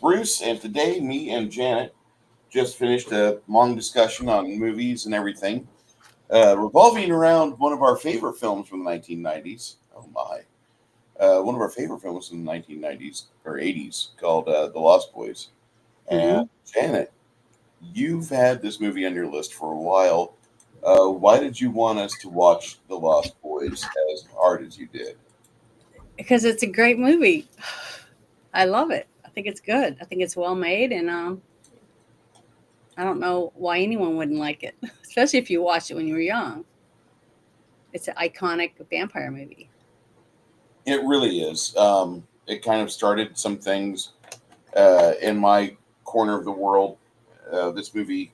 Bruce, and today me and Janet just finished a long discussion on movies and everything, revolving around one of our favorite films from the 1990s. Oh my. One of our favorite films from the 1990s or 80s called The Lost Boys. And hmm Janet, you've had this movie on your list for a while. Why did you want us to watch The Lost Boys as hard as you did? Because it's a great movie. I love it. I think it's good. I think it's well made, and I don't know why anyone wouldn't like it, especially if you watched it when you were young. It's an iconic vampire movie. It really is. It kind of started some things in my corner of the world. This movie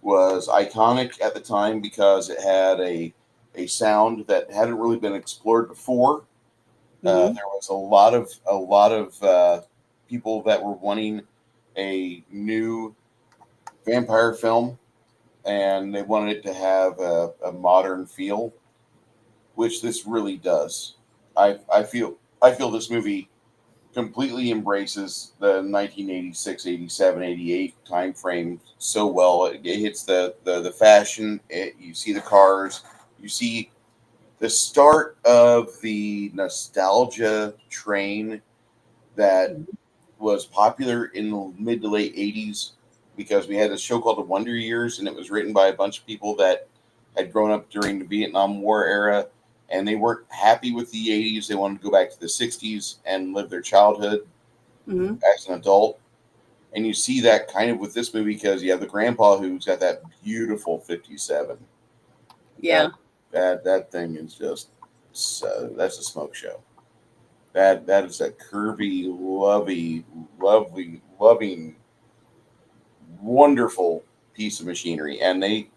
was iconic at the time because it had a sound that hadn't really been explored before. hmm There was a lot of people that were wanting a new vampire film, and they wanted it to have a modern feel, which this really does. I feel this movie completely embraces the 1986, 87, 88 time frame so well. It hits the fashion. You see the cars. You see the start of the nostalgia train that was popular in the mid to late 80s because we had a show called The Wonder Years, and it was written by a bunch of people that had grown up during the Vietnam War era, and they weren't happy with the 80s. They wanted to go back to the 60s and live their childhood hmm as an adult. And you see that kind of with this movie because you have the grandpa who's got that beautiful 57. That Yeah. that thing is just so, that's a smoke show. That is a curvy, loving, wonderful piece of machinery, and they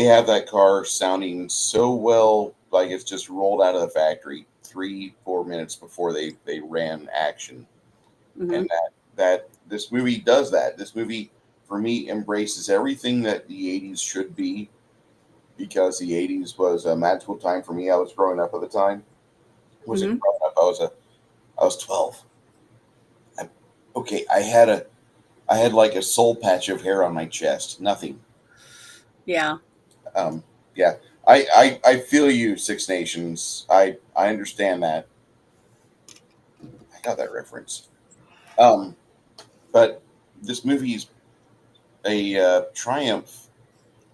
have that car sounding so well, like it's just rolled out of the factory 3 4 minutes before they ran action, hmm and that this movie does that. This movie for me embraces everything that the 80s should be because the 80s was a magical time for me. I was growing up at the time. Wasn't hmm growing up. I was 12. I, okay, I had like a soul patch of hair on my chest. Nothing. Yeah. Um, yeah, I feel you, Six Nations. I understand that. I got that reference. Um, but this movie's a triumph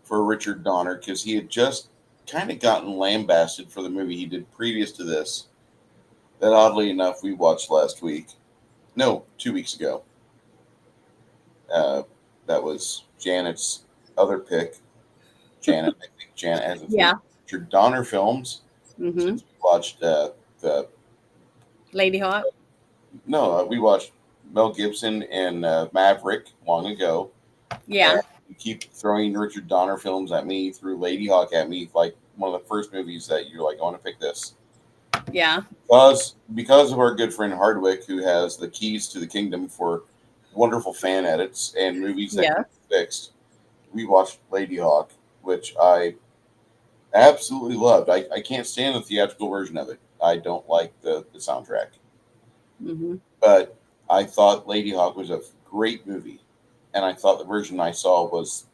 for Richard Donner because he had just kind of gotten lambasted for the movie he did previous to this. That oddly enough we watched last week. No, 2 weeks ago. Uh, that was Janet's other pick. Janet, I think Janet has a few Yeah. Richard Donner films hmm since we watched the Lady Hawk. we watched Mel Gibson and Maverick long ago, and Yeah. you keep throwing Richard Donner films at me, threw Lady Hawk at me, like one of the first movies that you're like, I want to pick this Yeah. because of our good friend Hardwick, who has the keys to the kingdom for wonderful fan edits and movies that can Yeah. be fixed. We watched Lady Hawk, which I absolutely loved. I can't stand the theatrical version of it. I don't like the soundtrack. hmm But I thought Lady Hawk was a great movie, and I thought the version I saw was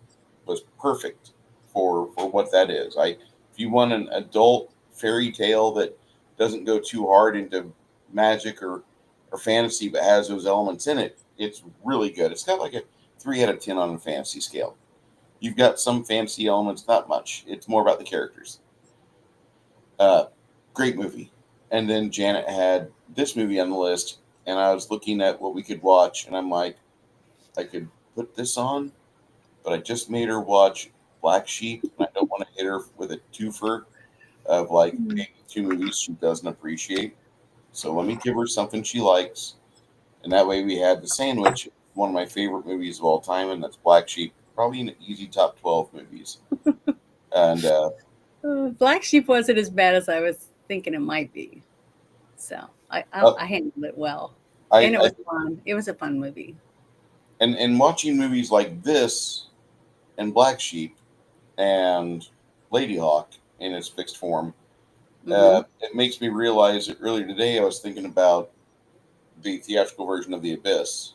perfect for what that is. If you want an adult fairy tale that doesn't go too hard into magic or fantasy but has those elements in it, it's really good. It's got like a 3 out of 10 on a fantasy scale. You've got some fantasy elements, not much. It's more about the characters. Uh, Great movie. And then Janet had this movie on the list, and I was looking at what we could watch, and I'm like, I could put this on, but I just made her watch Black Sheep, and I don't want to hit her with a twofer of like maybe two movies she doesn't appreciate. So let me give her something she likes, and that way we had the sandwich. One of my favorite movies of all time, and that's Black Sheep. Probably an easy top 12 movies. And Black Sheep wasn't as bad as I was thinking it might be. So uh, I handled it well, and it I was fun. It was a fun movie. and watching movies like this and Black Sheep and Lady Hawk in its fixed form, hmm it makes me realize that earlier today I was thinking about the theatrical version of The Abyss,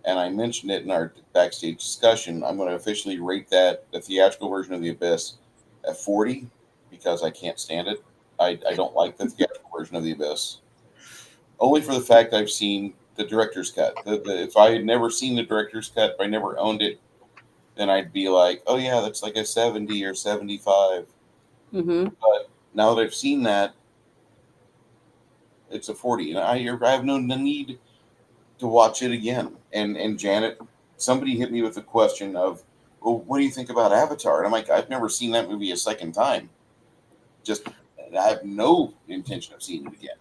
and I mentioned it in our backstage discussion. I'm going to officially rate that the theatrical version of The Abyss at 40 because I can't stand it. I don't like the theatrical version of The Abyss, only for the fact I've seen the director's cut. If I had never seen the director's cut, if I never owned it, then I'd be like, oh yeah, that's like a 70 or 75. Mm-hmm. But now that I've seen that, it's a 40, and I have no need to watch it again. And Janet, somebody hit me with the question of, well, what do you think about Avatar? And I'm like, I've never seen that movie a second time. Just I have no intention of seeing it again.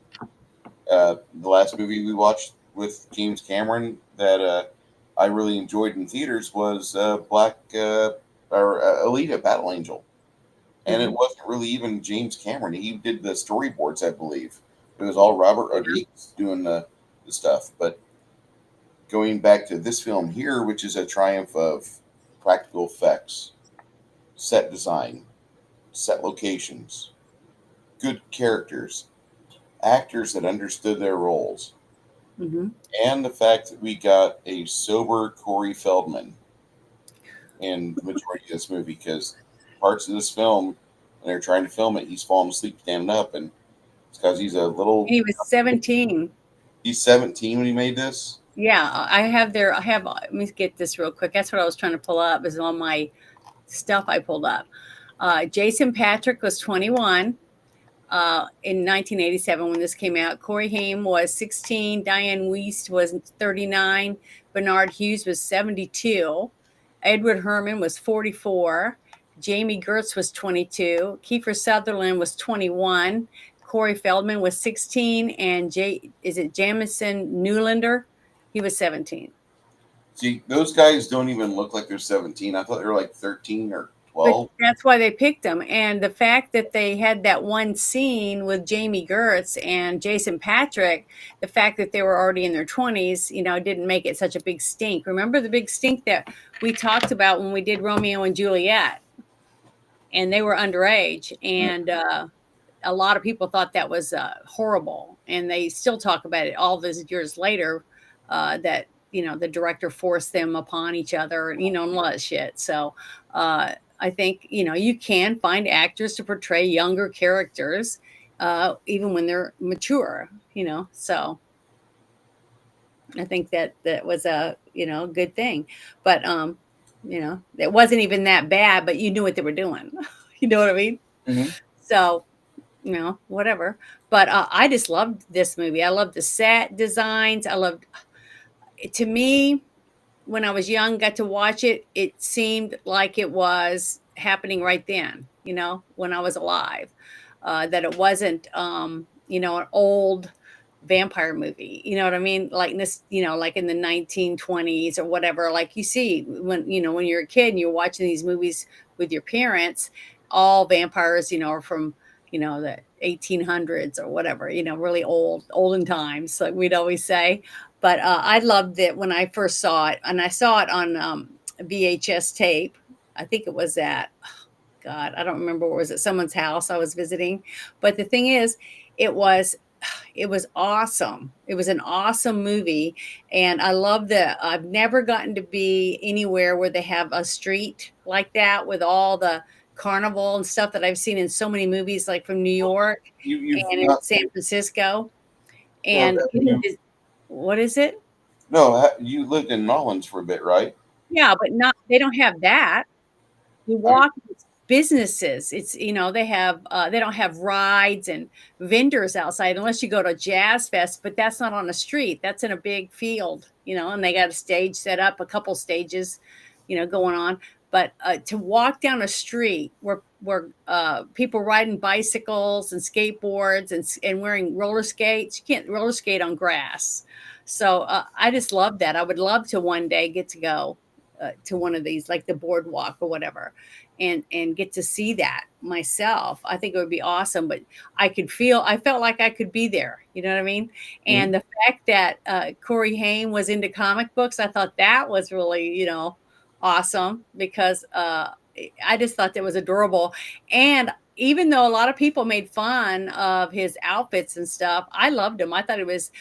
The last movie we watched with James Cameron that I really enjoyed in theaters was Alita: Battle Angel, and it Mm-hmm. wasn't really even James Cameron. He did the storyboards, I believe. It was all Robert Rodriguez doing the stuff. But going back to this film here, which is a triumph of practical effects, set design, set locations, good characters, actors that understood their roles, Mm-hmm. and the fact that we got a sober Corey Feldman in the majority of this movie, because parts of this film, when they're trying to film it, he's falling asleep standing up, and it's because he's a little. He was 17. He's 17 when he made this. Yeah, I have, let me get this real quick. That's what I was trying to pull up, is on my stuff I pulled up. Jason Patric was 21 in 1987 when this came out. Corey Haim was 16. Dianne Wiest was 39. Bernard Hughes was 72. Edward Herman was 44. Jami Gertz was 22. Kiefer Sutherland was 21. Corey Feldman was 16. And Jamison Newlander? He was 17. See, those guys don't even look like they're 17. I thought they were like 13 or But 12. that's why they picked him. And the fact that they had that one scene with Jami Gertz and Jason Patric, the fact that they were already in their 20s, didn't make it such a big stink. Remember the big stink that we talked about when we did Romeo and Juliet? And they were underage. And a lot of people thought that was horrible. And they still talk about it all these years later, that, the director forced them upon each other, and a lot of shit. So, I think, you can find actors to portray younger characters, even when they're mature, so I think that was a, good thing. But, it wasn't even that bad, but you knew what they were doing. You know what I mean? Mm-hmm. So, whatever. But I just loved this movie. I loved the set designs. To me, when I was young, got to watch it, it seemed like it was happening right then, when I was alive. That it wasn't, an old vampire movie. You know what I mean? Like this, like in the 1920s or whatever. Like you see when you're a kid and you're watching these movies with your parents, all vampires, are from, the 1800s or whatever. Really olden times, like we'd always say. But I loved it when I first saw it, and I saw it on VHS tape. I think it was at, God, I don't remember, was it someone's house I was visiting? But the thing is, it was it was awesome. It was an awesome movie, and I love that. I've never gotten to be anywhere where they have a street like that with all the carnival and stuff that I've seen in so many movies, like from New York You've and in not. San Francisco. Well, And what is it? no, you lived in Nolans for a bit, right? Yeah, but not, they don't have that. You I mean, walk businesses. It's, they have, they don't have rides and vendors outside unless you go to Jazz Fest, but that's not on a street. That's in a big field, and they got a stage set up, a couple stages, going on. But to walk down a street where people riding bicycles and skateboards and wearing roller skates, you can't roller skate on grass. So I just love that. I would love to one day get to go to one of these, like the boardwalk or whatever, and get to see that myself. I think it would be awesome. But I felt like I could be there. You know what I mean? mhm. And the fact that Corey Haim was into comic books, I thought that was really, awesome, because I just thought that was adorable. And even though a lot of people made fun of his outfits and stuff, I loved him. I thought it was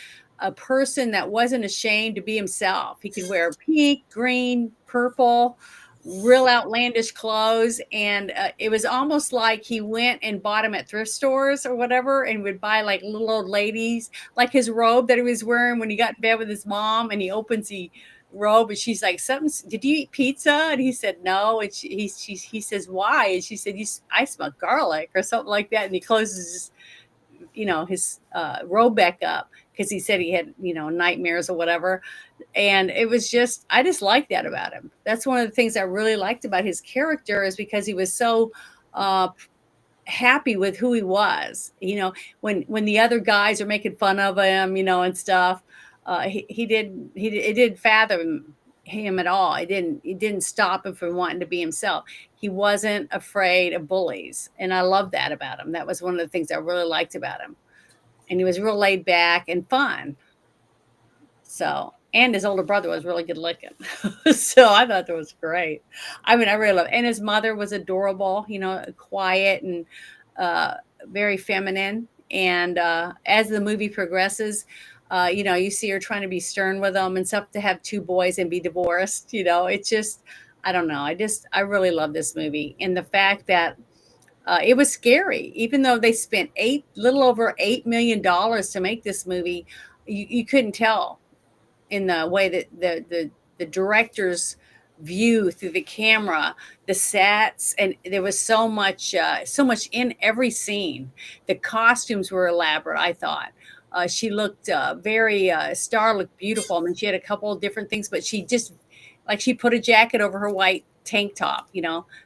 a person that wasn't ashamed to be himself. He could wear pink, green, purple, real outlandish clothes. And it was almost like he went and bought them at thrift stores or whatever and would buy like little old ladies, like his robe that he was wearing when he got in bed with his mom, and he opens the robe and she's like, something, did you eat pizza? And he said no. And he says, why? And she said, I smell garlic or something like that. And he closes his, his robe back up because he said he had, nightmares or whatever. And it was just, I just liked that about him. That's one of the things I really liked about his character, is because he was so happy with who he was. When the other guys are making fun of him, and stuff, it didn't fathom him at all. It didn't stop him from wanting to be himself. He wasn't afraid of bullies, and I love that about him. That was one of the things I really liked about him. And he was real laid back and fun. So, and his older brother was really good looking. So I thought that was great. I mean, I really love it. And his mother was adorable, quiet and very feminine. And as the movie progresses, you see her trying to be stern with them and stuff, to have two boys and be divorced. It's just, I don't know. I really love this movie. And the fact that it was scary, even though they spent little over $8 million to make this movie, you couldn't tell in the way that the director's view through the camera, the sets, and there was so much in every scene. The costumes were elaborate, I thought. She looked Star looked beautiful. I mean, she had a couple of different things, but she just, like, she put a jacket over her white tank top,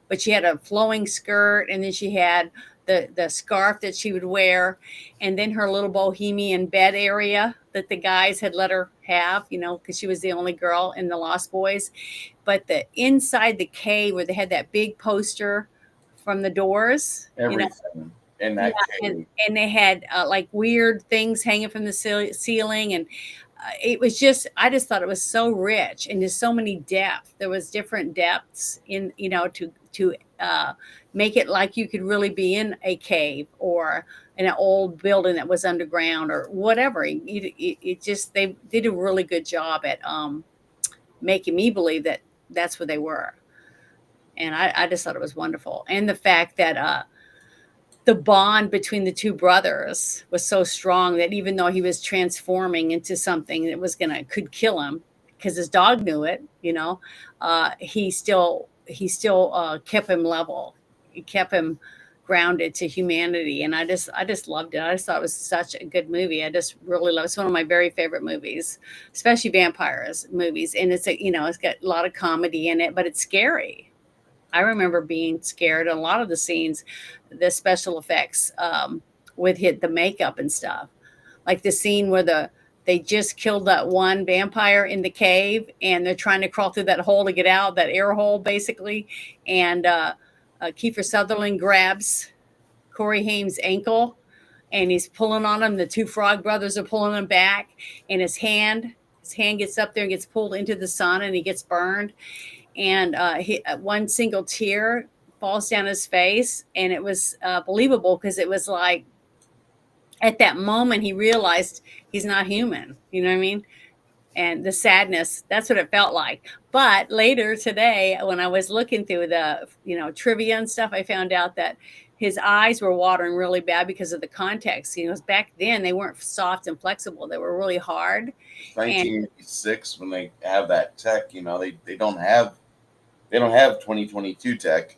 but she had a flowing skirt, and then she had the scarf that she would wear, and then her little bohemian bed area that the guys had let her have, because she was the only girl in the Lost Boys. But the inside the cave where they had that big poster from the Doors, Everything in that cave. And they had like weird things hanging from the ceiling, and it was just, I just thought it was so rich, and there's so many depths. There was different depths in, to make it like you could really be in a cave or in an old building that was underground or whatever. It just, they did a really good job at making me believe that that's where they were. And I just thought it was wonderful. And the fact that the bond between the two brothers was so strong that even though he was transforming into something that could kill him, because his dog knew it, he still kept him level. He kept him grounded to humanity. And I just loved it. I just thought it was such a good movie. I just really love it. It's one of my very favorite movies, especially vampires movies. And it's it's got a lot of comedy in it, but it's scary. I remember being scared. A lot of the scenes, the special effects with the makeup and stuff, like the scene where they just killed that one vampire in the cave, and they're trying to crawl through that hole to get out, that air hole basically. And Kiefer Sutherland grabs Corey Haim's ankle, and he's pulling on him. The two Frog brothers are pulling him back, and his hand gets up there and gets pulled into the sun, and he gets burned. And one single tear falls down his face, and it was believable, because it was like, at that moment he realized he's not human. You know what I mean? And the sadness, that's what it felt like. But later today, when I was looking through the trivia and stuff, I found out that his eyes were watering really bad because of the context. Back then they weren't soft and flexible; they were really hard. 1986, when they have that tech, they don't have 2022 tech.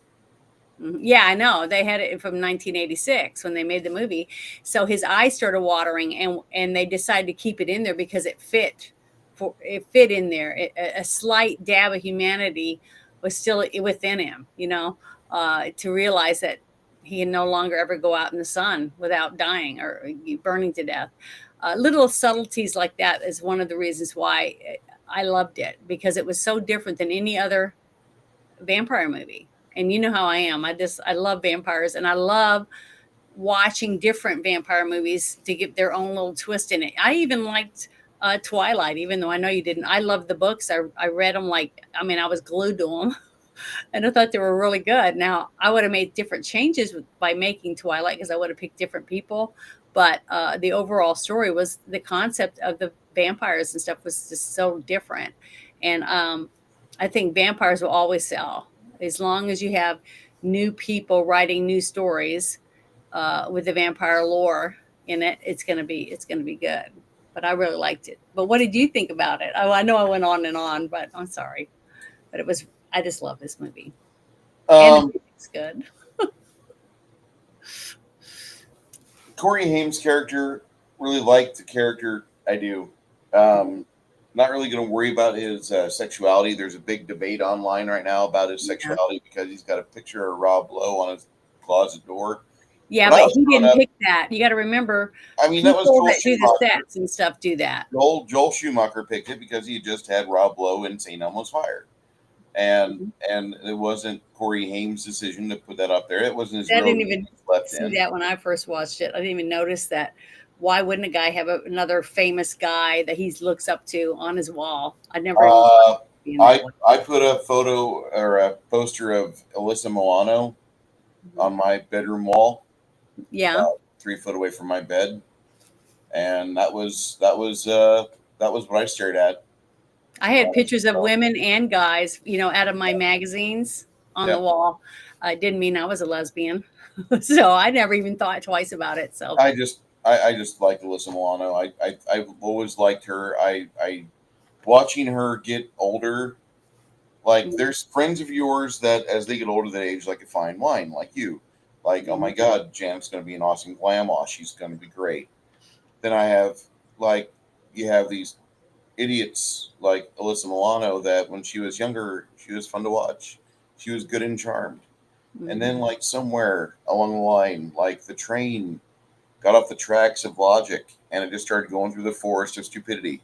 Yeah, I know. They had it from 1986 when they made the movie. So his eyes started watering, and they decided to keep it in there because it fit in there. A slight dab of humanity was still within him, to realize that he can no longer ever go out in the sun without dying or burning to death. Little subtleties like that is one of the reasons why I loved it, because it was so different than any other vampire movie. And you know how I am. I love vampires, and I love watching different vampire movies to give their own little twist in it. I even liked Twilight, even though I know you didn't. I loved the books. I read them I was glued to them. And I thought they were really good. Now, I would have made different changes by making Twilight, because I would have picked different people. but the overall story was the concept of the vampires and stuff was just so different. And I think vampires will always sell as long as you have new people writing new stories with the vampire lore in it. It's gonna be good. But I really liked it. But what did you think about it? Oh, I know I went on and on, but I'm sorry. But it was I just love this movie, and the Um, music's good. Corey Haim's character, really liked the character. I do. Um, not really going to worry about his sexuality. There's a big debate online right now about his Yeah, sexuality because he's got a picture of Rob Lowe on his closet door. yeah, When I but was he growing didn't up, pick that. You got to remember, I mean, that was people Joel that do the Schumacher. sets and stuff do that. Joel Schumacher picked it because he just had Rob Lowe in St. Elmo's Fire. And Mhm. and it wasn't Corey Haim's decision to put that up there. It wasn't his I real didn't name even left see in. that when I first watched it. I didn't even notice that. Why wouldn't a guy have another famous guy that he looks up to on his wall? I never even thought Uh, of being that way. I put a photo or a poster of Alyssa Milano Mhm. on my bedroom wall, Yeah, about 3 foot away from my bed, and that was what I stared at I when I had was pictures of growing up. women and guys, out of my magazines on the Yeah, wall. Didn't mean I was a lesbian, so I never even thought twice about it. So I just like Alyssa Milano. I've always liked her. I watching her get older. Like, mhm, there's friends of yours that, as they get older, they age like a fine wine, like you. Like, oh my mhm. God, Janet's going to be an awesome grandma. She's going to be great. Then I have, like, you have these idiots like Alyssa Milano that when she was younger, she was fun to watch. She was good and charmed. And then, Mhm. like, somewhere along the line, like, the train got off the tracks of logic and it just started going through the forest of stupidity.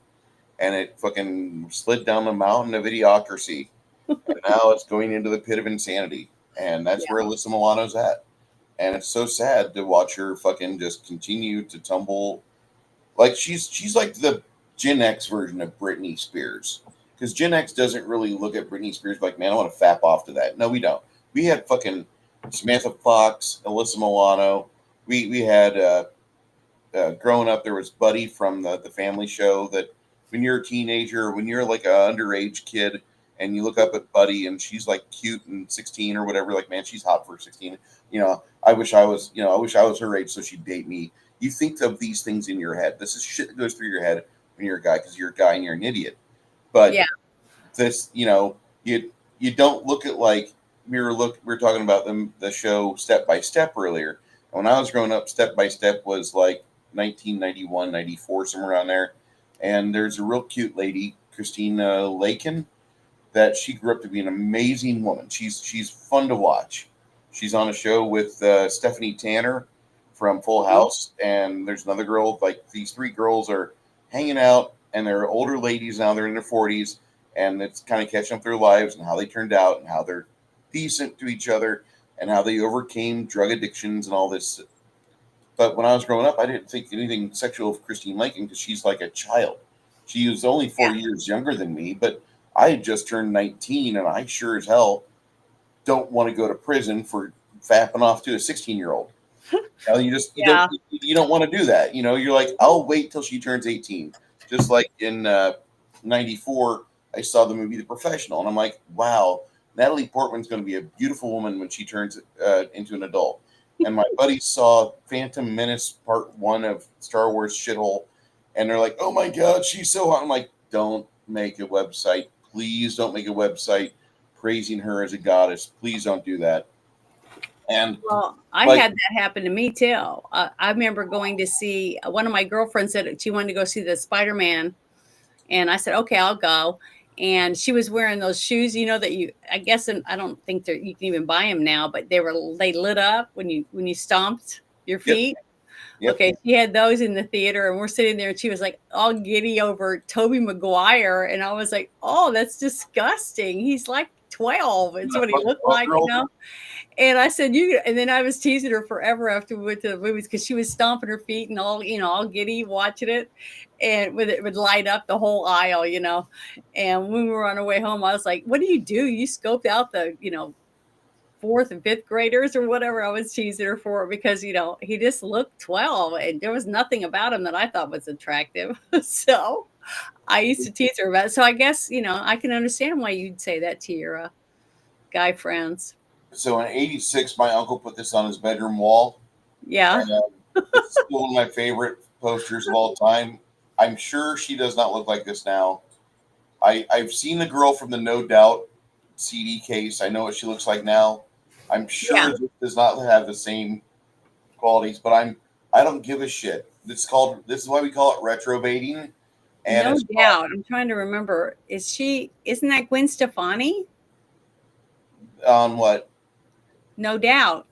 And it fucking slid down the mountain of idiocracy, and now it's going into the pit of insanity. And that's Yeah, where Alyssa Milano's at. And it's so sad to watch her fucking just continue to tumble. Like, she's like the Gen X version of Britney Spears. Because Gen X doesn't really look at Britney Spears like, man, I want to fap off to that. No, we don't. We had fucking Samantha Fox, Alyssa Milano. We had growing up, there was Buddy from the Family Show. That when you're a teenager, when you're like a underage kid, and you look up at Buddy, and she's like cute and 16 or whatever, like, man, she's hot for 16. I wish I was, I wish I was her age so she'd date me. You think of these things in your head. This is shit that goes through your head when you're a guy because you're a guy and you're an idiot. But yeah. this, you don't look at, like, we were talking about the show Step by Step earlier. And when I was growing up, Step by Step was like 1991, 94, somewhere around there. And there's a real cute lady, Christina Lakin, that she grew up to be an amazing woman. She's fun to watch. She's on a show with Stephanie Tanner from Full Mhm. House, and there's another girl. Like, these three girls are hanging out, and they're older ladies now. They're in their 40s, and it's kind of catching up their lives and how they turned out and how they're decent to each other and how they overcame drug addictions and all this. But when I was growing up, I didn't think anything sexual of Christine Lincoln because she's like a child. She was only Yeah. 4 years younger than me, but I had just turned 19, and I sure as hell don't want to go to prison for fapping off to a 16-year-old. Yeah. You don't want to do that. You're like, I'll wait till she turns 18. Just like in '94, I saw the movie The Professional, and I'm like, wow, Natalie Portman's going to be a beautiful woman when she turns into an adult. And my buddies saw Phantom Menace Part One of Star Wars shithole, and they're like, oh my god, she's so hot. I'm like, don't make a website, please don't make a website praising her as a goddess. Please don't do that. And Well, I like, had that happen to me too. I remember going to see one of my girlfriends said she wanted to go see the Spider Man, and I said, "Okay, I'll go." And she was wearing those shoes, that I guess, and I don't think you can even buy them now, but they lit up when you stomped your yep, feet. yep. Okay, she had those in the theater, and we're sitting there, and she was like all giddy over Toby Maguire, and I was like, "Oh, that's disgusting. He's like 12. It's what he looked like, Girl, And I said, and then I was teasing her forever after we went to the movies because she was stomping her feet and all giddy watching it. And it would light up the whole aisle. And when we were on our way home, I was like, what do? You scoped out the fourth and fifth graders or whatever. I was teasing her for because, he just looked 12 and there was nothing about him that I thought was attractive. So I used to tease her about it. So I guess, I can understand why you'd say that to your guy friends. So in '86, my uncle put this on his bedroom wall. Yeah. And it's still one of my favorite posters of all time. I'm sure she does not look like this now. I've seen the girl from the No Doubt CD case. I know what she looks like now. I'm sure this does not have the same qualities, but I don't give a shit. This is why we call it retrobating. And No it's doubt. I'm trying to remember. Isn't that Gwen Stefani? on what? No Doubt.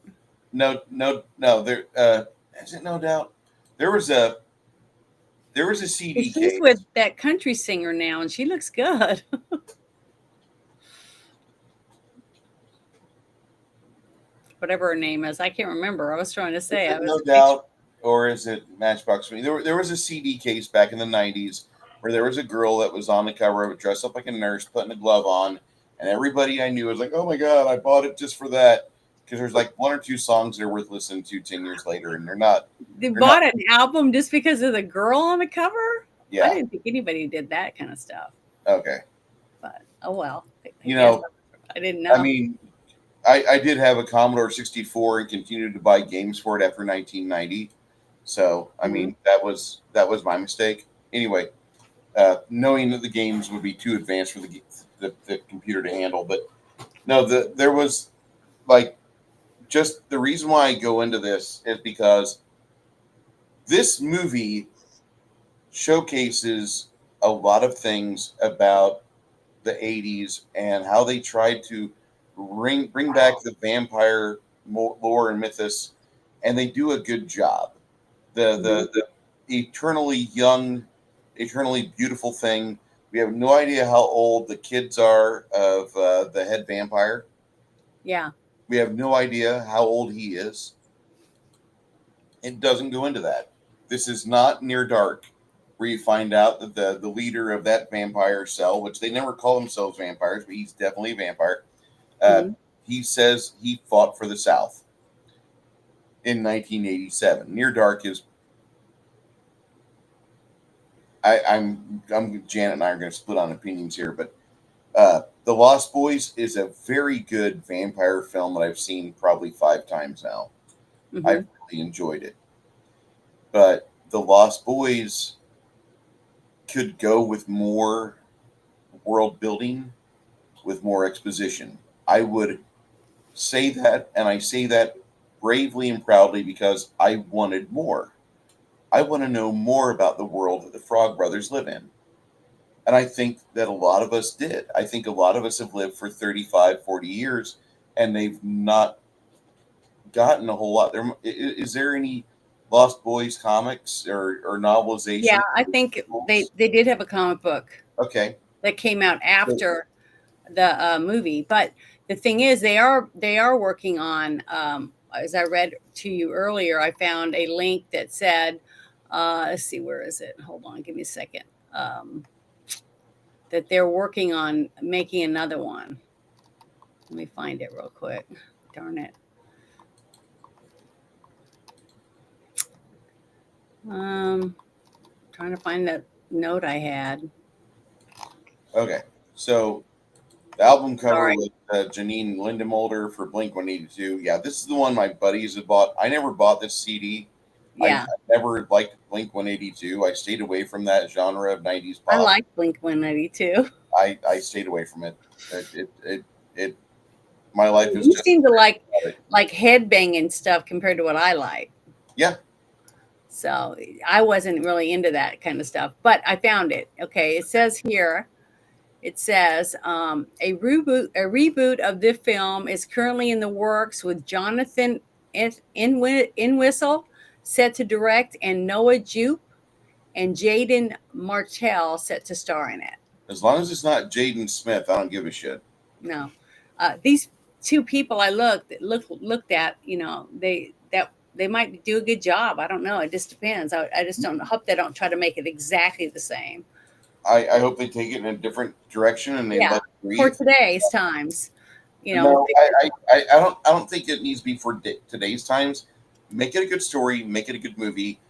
No. There is it No Doubt. There was a CD She's case with that country singer now, and she looks good. Whatever her name is, I can't remember. I was trying to say. No Doubt, or is it Matchbox? There was a CD case back in the '90s where there was a girl that was on the cover of it, dressed up like a nurse, putting a glove on, and everybody I knew was like, "Oh my god, I bought it just for that." Because there's like one or two songs that are worth listening to 10 years later, and they're not. They bought an album just because of the girl on the cover? Yeah. I didn't think anybody did that kind of stuff. Okay. But, oh well. I didn't know. I mean, I did have a Commodore 64 and continued to buy games for it after 1990. So, I mean, that was my mistake. Anyway, knowing that the games would be too advanced for the computer to handle. But no, there was like, just the reason why I go into this is because this movie showcases a lot of things about the 80s and how they tried to bring back the vampire lore and mythos, and they do a good job. The eternally young, eternally beautiful thing. We have no idea how old the kids are of the head vampire. Yeah. We have no idea how old he is. It doesn't go into that. This is not Near Dark, where you find out that the leader of that vampire cell, which they never call themselves vampires, but he's definitely a vampire, he says he fought for the South in 1987. Near Dark is... I'm Janet and I are going to split on opinions here, but The Lost Boys is a very good vampire film that I've seen probably 5 times now. I've really enjoyed it. But The Lost Boys could go with more world building, with more exposition. I would say that, and I say that bravely and proudly because I wanted more. I want to know more about the world that the Frog Brothers live in. And I think that a lot of us did. I think a lot of us have lived for 35, 40 years, and they've not gotten a whole lot. Is there any Lost Boys comics or novelization? Yeah, I think they did have a comic book. Okay. That came out after the movie. But the thing is, they are working on, as I read to you earlier, I found a link that said, let's see, where is it? Hold on, give me a second. That they're working on making another one. Let me find it real quick. Darn it. Trying to find that note I had. Okay, so the album cover with Janine Lindemulder for Blink-182. Yeah, this is the one my buddies had bought. I never bought this CD. Yeah. I never liked Blink-182. I stayed away from that genre of 90s pop. I like Blink-182. I stayed away from it. It my life is you just... seem to like headbanging stuff compared to what I like. Yeah. So I wasn't really into that kind of stuff, but I found it. Okay, it says here, a reboot of this film is currently in the works with Jonathan Entwistle set to direct, and Noah Jupe and Jaden Martell set to star in it. As long as it's not Jaden Smith, I don't give a shit. No, these two people I looked at, they might do a good job. I don't know. It just depends. I just don't hope they don't try to make it exactly the same. I hope they take it in a different direction and they let it breathe. For today's times. You know, No, I don't think it needs to be for today's times. Make it a good story. Make it a good movie.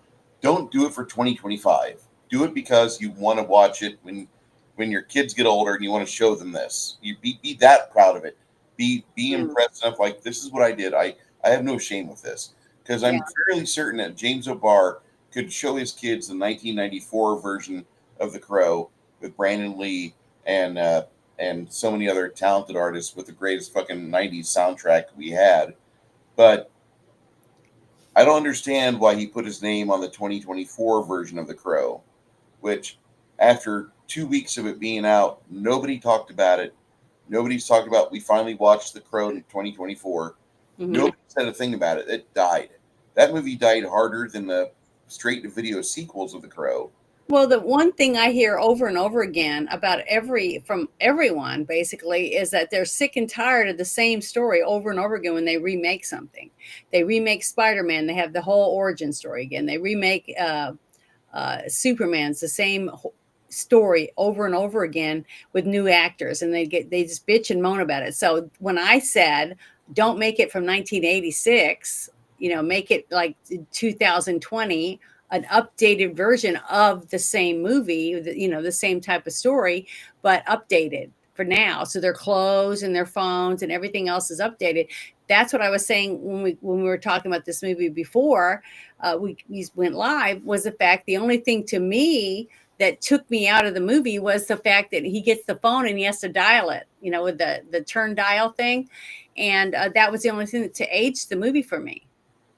Don't do it for 2025. Do it because you want to watch it when your kids get older and you want to show them this. You be that proud of it. Be impressed enough. Like, this is what I did. I have no shame with this, because yeah. I'm fairly certain that James O'Barr could show his kids the 1994 version of The Crow with Brandon Lee and so many other talented artists with the greatest fucking 90s soundtrack we had. But I don't understand why he put his name on the 2024 version of The Crow, which, after 2 weeks of it being out, nobody talked about it. Nobody's talked about, we finally watched The Crow in 2024. Mm-hmm. Nobody said a thing about it. It died. That movie died harder than the straight-to-video sequels of The Crow. Well, the one thing I hear over and over again about from everyone basically is that they're sick and tired of the same story over and over again when they remake something. They remake Spider-Man, they have the whole origin story again. They remake Superman's the same story over and over again with new actors, and they just bitch and moan about it. So when I said don't make it from 1986, make it like 2020, an updated version of the same movie, the same type of story, but updated for now. So their clothes and their phones and everything else is updated. That's what I was saying when we were talking about this movie before we went live, was the fact the only thing to me that took me out of the movie was the fact that he gets the phone and he has to dial it, with the turn dial thing. And that was the only thing to age the movie for me.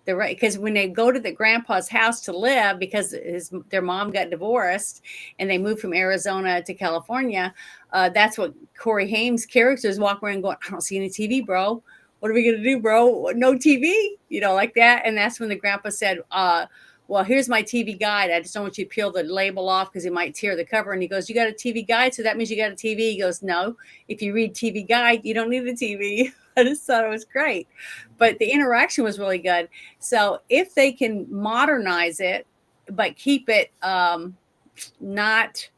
Because when they go to the grandpa's house to live, because their mom got divorced and they moved from Arizona to California, that's what Corey Haim's characters walk around going, I don't see any TV, bro. What are we going to do, bro? No TV, like that. And that's when the grandpa said, well, here's my TV guide. I just don't want you to peel the label off because it might tear the cover. And he goes, you got a TV guide? So that means you got a TV? He goes, no. If you read TV guide, you don't need a TV. I just thought it was great. But the interaction was really good. So if they can modernize it, but keep it not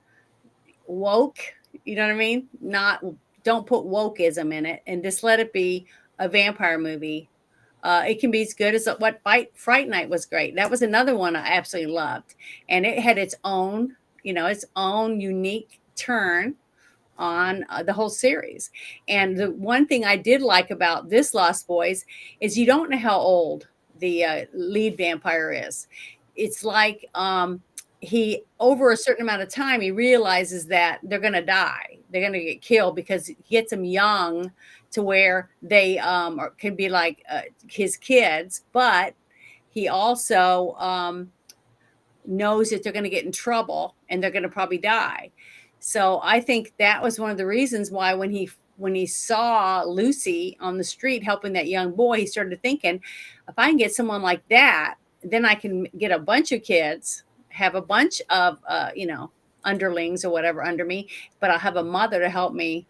woke, you know what I mean? Don't put wokeism in it, and just let it be a vampire movie. It can be as good as what Fright Night was great. That was another one I absolutely loved. And it had its own unique turn on the whole series. And the one thing I did like about this Lost Boys is you don't know how old the lead vampire is. It's like he, over a certain amount of time, he realizes that they're going to die. They're going to get killed because he gets them young to where they can be like his kids. But he also knows that they're going to get in trouble and they're going to probably die. So I think that was one of the reasons why when he saw Lucy on the street helping that young boy, he started thinking, if I can get someone like that, then I can get a bunch of kids, have a bunch of underlings or whatever under me, but I'll have a mother to help me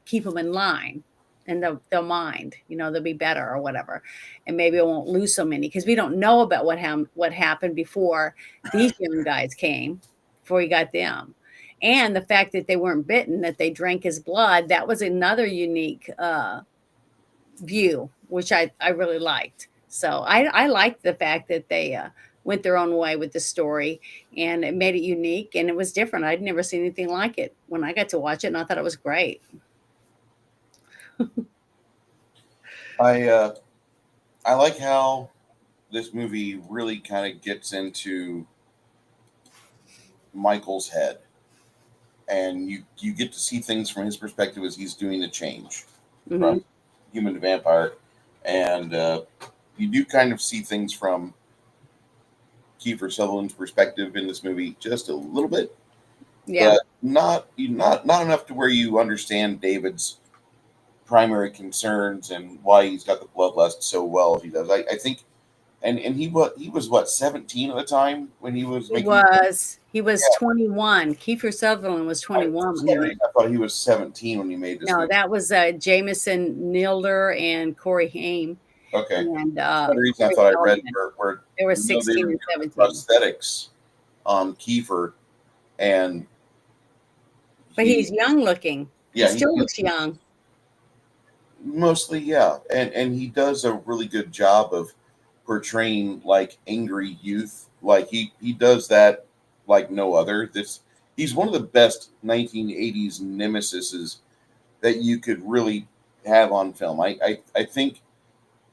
keep them in line. And they'll mind, they'll be better or whatever. And maybe I won't lose so many, because we don't know about what happened before these young guys came, before he got them. And the fact that they weren't bitten, that they drank his blood, that was another unique view, which I really liked. So I liked the fact that they went their own way with the story, and it made it unique, and it was different. I'd never seen anything like it when I got to watch it, and I thought it was great. I like how this movie really kind of gets into Michael's head, and you get to see things from his perspective as he's doing the change from human to vampire, and you do kind of see things from Kiefer Sutherland's perspective in this movie just a little bit, but not enough to where you understand David's primary concerns and why he's got the bloodlust so well as he does. I think, and he was what, 17 at the time when he was making. He was 21. Kiefer Sutherland was 21. I thought he was 17 when he made this. No, movie. that was Jamison Newlander and Corey Haim. Okay. And the reason I thought I read where there were 16 and 17 prosthetics on Kiefer, but he's young looking. Yeah, he still looks young. Mostly, yeah, and he does a really good job of portraying like angry youth. Like he does that like no other. This He's one of the best 1980s nemesises that you could really have on film. I think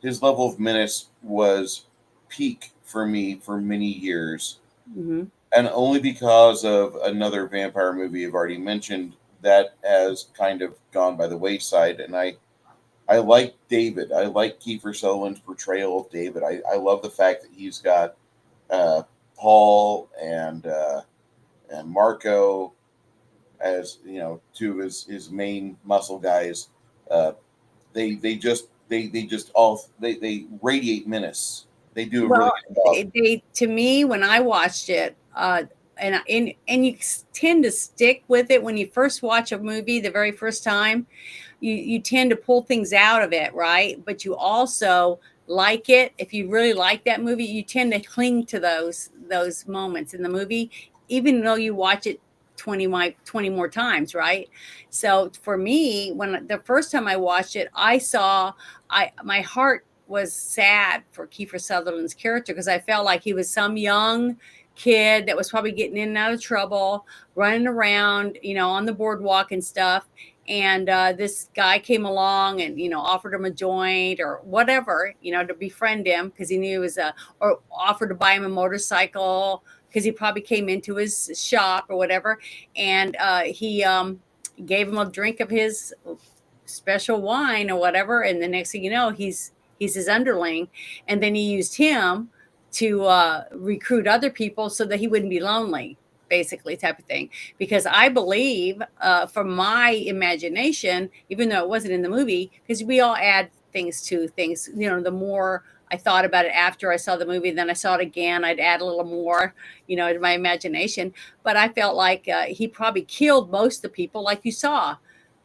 his level of menace was peak for me for many years, Hmm. and only because of another vampire movie I've already mentioned that has kind of gone by the wayside. And I like David. I like Kiefer Sutherland's portrayal of David. I love the fact that he's got uh, Paul and Marco as two of his main muscle guys. Uh, they just all they radiate menace. They do a really Well, good job. they to me when I watched it, and you tend to stick with it when you first watch a movie the very first time. You tend to pull things out of it, right? But you also like it. If you really like that movie, you tend to cling to those moments in the movie, even though you watch it 20 more times, right? So for me, when the first time I watched it, I my heart was sad for Kiefer Sutherland's character because I felt like he was some young kid that was probably getting in and out of trouble, running around, on the boardwalk and stuff. And this guy came along and offered him a joint or whatever, to befriend him because he knew he was or offered to buy him a motorcycle because he probably came into his shop or whatever. And he gave him a drink of his special wine or whatever, and the next thing you know, he's his underling. And then he used him to recruit other people so that he wouldn't be lonely, basically, type of thing. Because I believe, from my imagination, even though it wasn't in the movie, because we all add things to things, the more I thought about it after I saw the movie, then I saw it again, I'd add a little more, to my imagination. But I felt like he probably killed most of the people, like you saw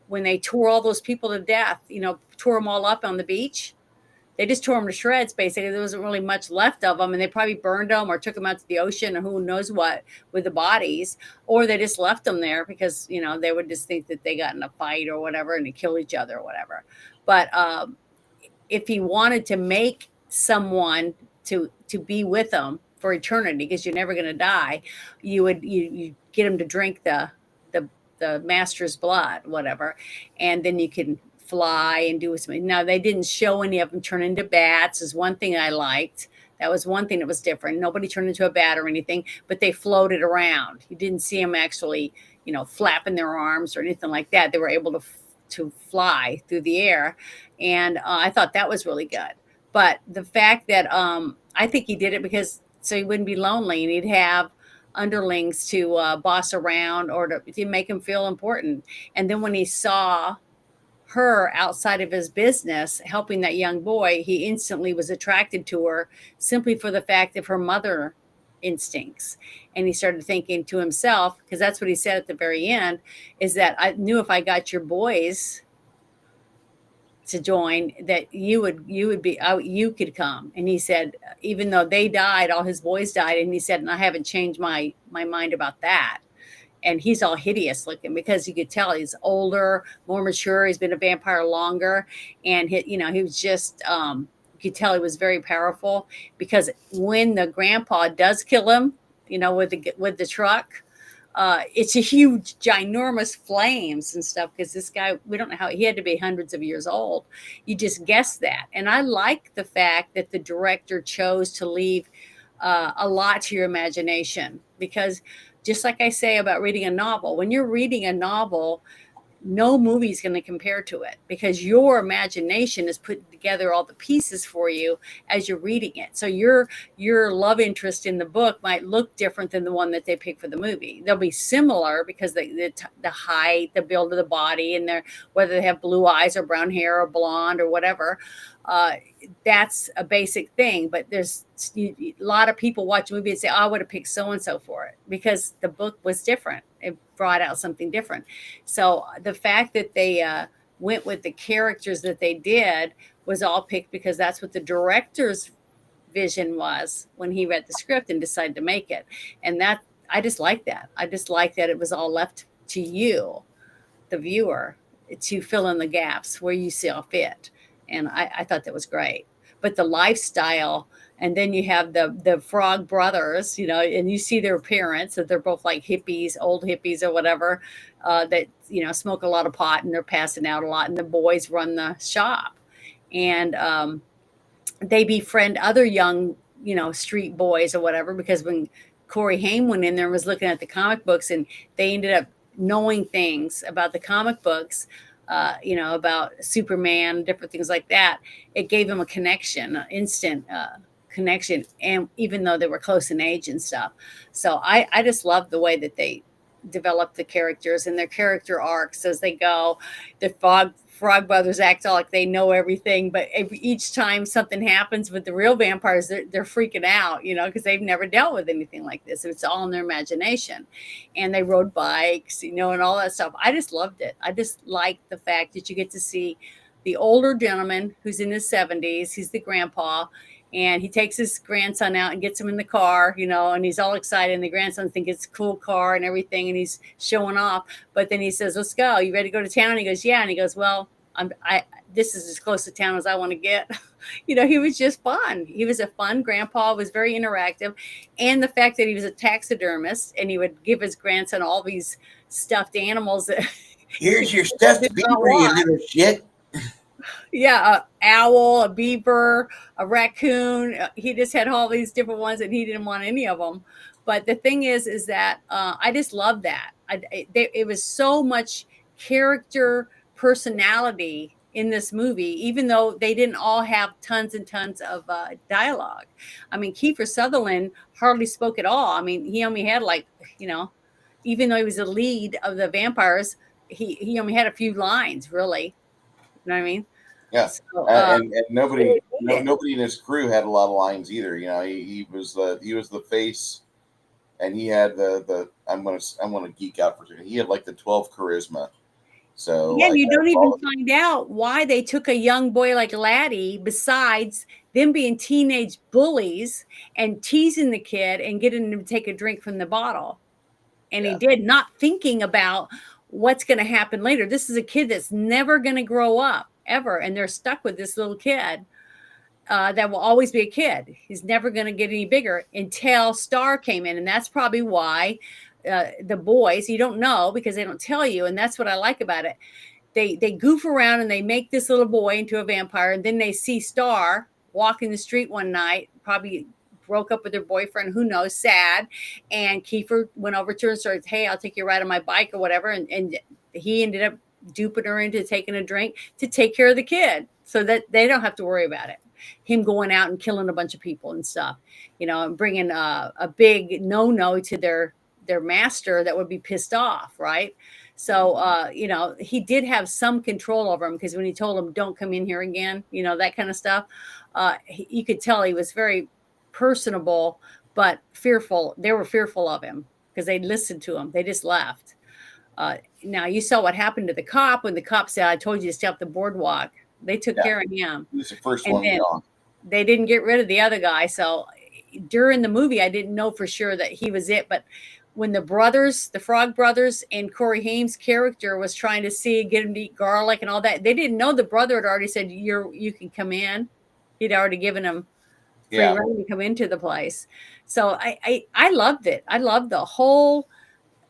when they tore all those people to death, tore them all up on the beach. They just tore them to shreds, basically. There wasn't really much left of them, and they probably burned them or took them out to the ocean or who knows what with the bodies, or they just left them there because, they would just think that they got in a fight or whatever and they kill each other or whatever. But if he wanted to make someone to be with them for eternity, because you're never going to die, you get him to drink the the master's blood, whatever, and then you can fly and do something. Now they didn't show any of them turn into bats. Is one thing I liked. That was one thing that was different. Nobody turned into a bat or anything, but they floated around. You didn't see them actually, flapping their arms or anything like that. They were able to fly through the air, and I thought that was really good. But the fact that I think he did it because so he wouldn't be lonely and he'd have underlings to boss around or to make him feel important. And then when he saw her outside of his business helping that young boy, he instantly was attracted to her simply for the fact of her mother instincts. And he started thinking to himself, because that's what he said at the very end, is that I knew if I got your boys to join that you would be you could come. And he said even though they died, all his boys died, and he said, and I haven't changed my mind about that. And he's all hideous looking because you could tell he's older, more mature, he's been a vampire longer. And he was just you could tell he was very powerful because when the grandpa does kill him, with the truck, it's a huge, ginormous flames and stuff because this guy, we don't know how he had to be hundreds of years old. You just guess that. And I like the fact that the director chose to leave a lot to your imagination because just like I say about reading a novel, when you're reading a novel, no movie is going to compare to it because your imagination is putting together all the pieces for you as you're reading it. So your love interest in the book might look different than the one that they pick for the movie. They'll be similar because the height, the build of the body, and their whether they have blue eyes or brown hair or blonde or whatever. That's a basic thing, but there's a lot of people watch a movie and say, oh, I would have picked so and so for it because the book was different. It brought out something different. So the fact that they went with the characters that they did was all picked because that's what the director's vision was when he read the script and decided to make it. And that I just like that. I just like that it was all left to you, the viewer, to fill in the gaps where you saw fit. And I thought that was great. But the lifestyle, and then you have the Frog brothers, and you see their parents, that they're both like hippies, old hippies or whatever, that smoke a lot of pot and they're passing out a lot, and the boys run the shop, and they befriend other young, street boys or whatever, because when Corey Haim went in there and was looking at the comic books, and they ended up knowing things about the comic books, about Superman, different things like that. It gave them a connection, an instant connection, and even though they were close in age and stuff. So I just love the way that they develop the characters and their character arcs as they go. The Frog brothers act all like they know everything, but each time something happens with the real vampires, they're freaking out, because they've never dealt with anything like this. It's all in their imagination. And they rode bikes, and all that stuff. I just loved it. I just liked the fact that you get to see the older gentleman who's in his 70s. He's the grandpa, and he takes his grandson out and gets him in the car, and he's all excited. And the grandson thinks it's a cool car and everything, and he's showing off. But then he says, "Let's go. You ready to go to town?" And he goes, "Yeah." And he goes, "Well, this is as close to town as I want to get." He was just fun. He was a fun grandpa, was very interactive. And the fact that he was a taxidermist, and he would give his grandson all these stuffed animals. That Here's your stuffed beaver, you little shit. Yeah, an owl, a beaver, a raccoon. He just had all these different ones, and he didn't want any of them. But the thing is that I just love that. It was so much character, personality in this movie, even though they didn't all have tons and tons of dialogue. I mean, Kiefer Sutherland hardly spoke at all. I mean, he only had even though he was the lead of the vampires, he only had a few lines, really. You know what I mean? Yeah, so, and nobody in his crew had a lot of lines either. He was the face, and he had the I'm gonna geek out for a second. He had like the 12 charisma. So yeah, you don't even find out why they took a young boy like Laddie, besides them being teenage bullies and teasing the kid and getting him to take a drink from the bottle. And he did, not thinking about what's going to happen later. This is a kid that's never going to grow up ever, and they're stuck with this little kid that will always be a kid. He's never going to get any bigger until Star came in, and that's probably why the boys, you don't know because they don't tell you, and that's what I like about it. They goof around and they make this little boy into a vampire, and then they see Star walking the street one night, probably broke up with her boyfriend, who knows, sad. And Kiefer went over to her and started, "Hey, I'll take you a ride on my bike," or whatever. And he ended up duping her into taking a drink to take care of the kid so that they don't have to worry about it. Him going out and killing a bunch of people and stuff, and bringing a big no to their master that would be pissed off, right? So, he did have some control over him, because when he told him, "Don't come in here again," that kind of stuff, you could tell he was very personable, but fearful. They were fearful of him because they listened to him. They just left. Now, you saw what happened to the cop when the cop said, "I told you to stay up the boardwalk." They took care of him. He was the first one gone. They didn't get rid of the other guy. So during the movie, I didn't know for sure that he was it. But when the Frog brothers, and Corey Haim's character was trying to get him to eat garlic and all that, they didn't know the brother had already said, you can come in. He'd already given him free reign to come into the place. So I loved it. I loved the whole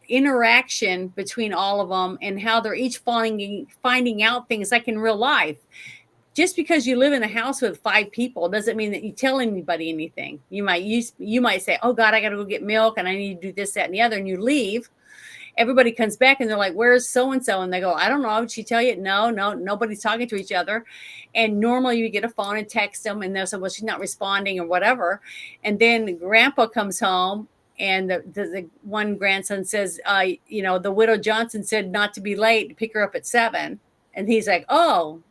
interaction between all of them, and how they're each finding out things like in real life. Just because you live in a house with 5 people doesn't mean that you tell anybody anything. You might say, "Oh God, I got to go get milk and I need to do this, that, and the other," and you leave. Everybody comes back and they're like, "Where's so-and-so?" And they go, "I don't know. Did she tell you?" No, nobody's talking to each other. And normally you get a phone and text them, and they'll say, "Well, she's not responding," or whatever. And then Grandpa comes home, and the one grandson says, "The widow Johnson said not to be late, to pick her up at 7. And he's like, "Oh,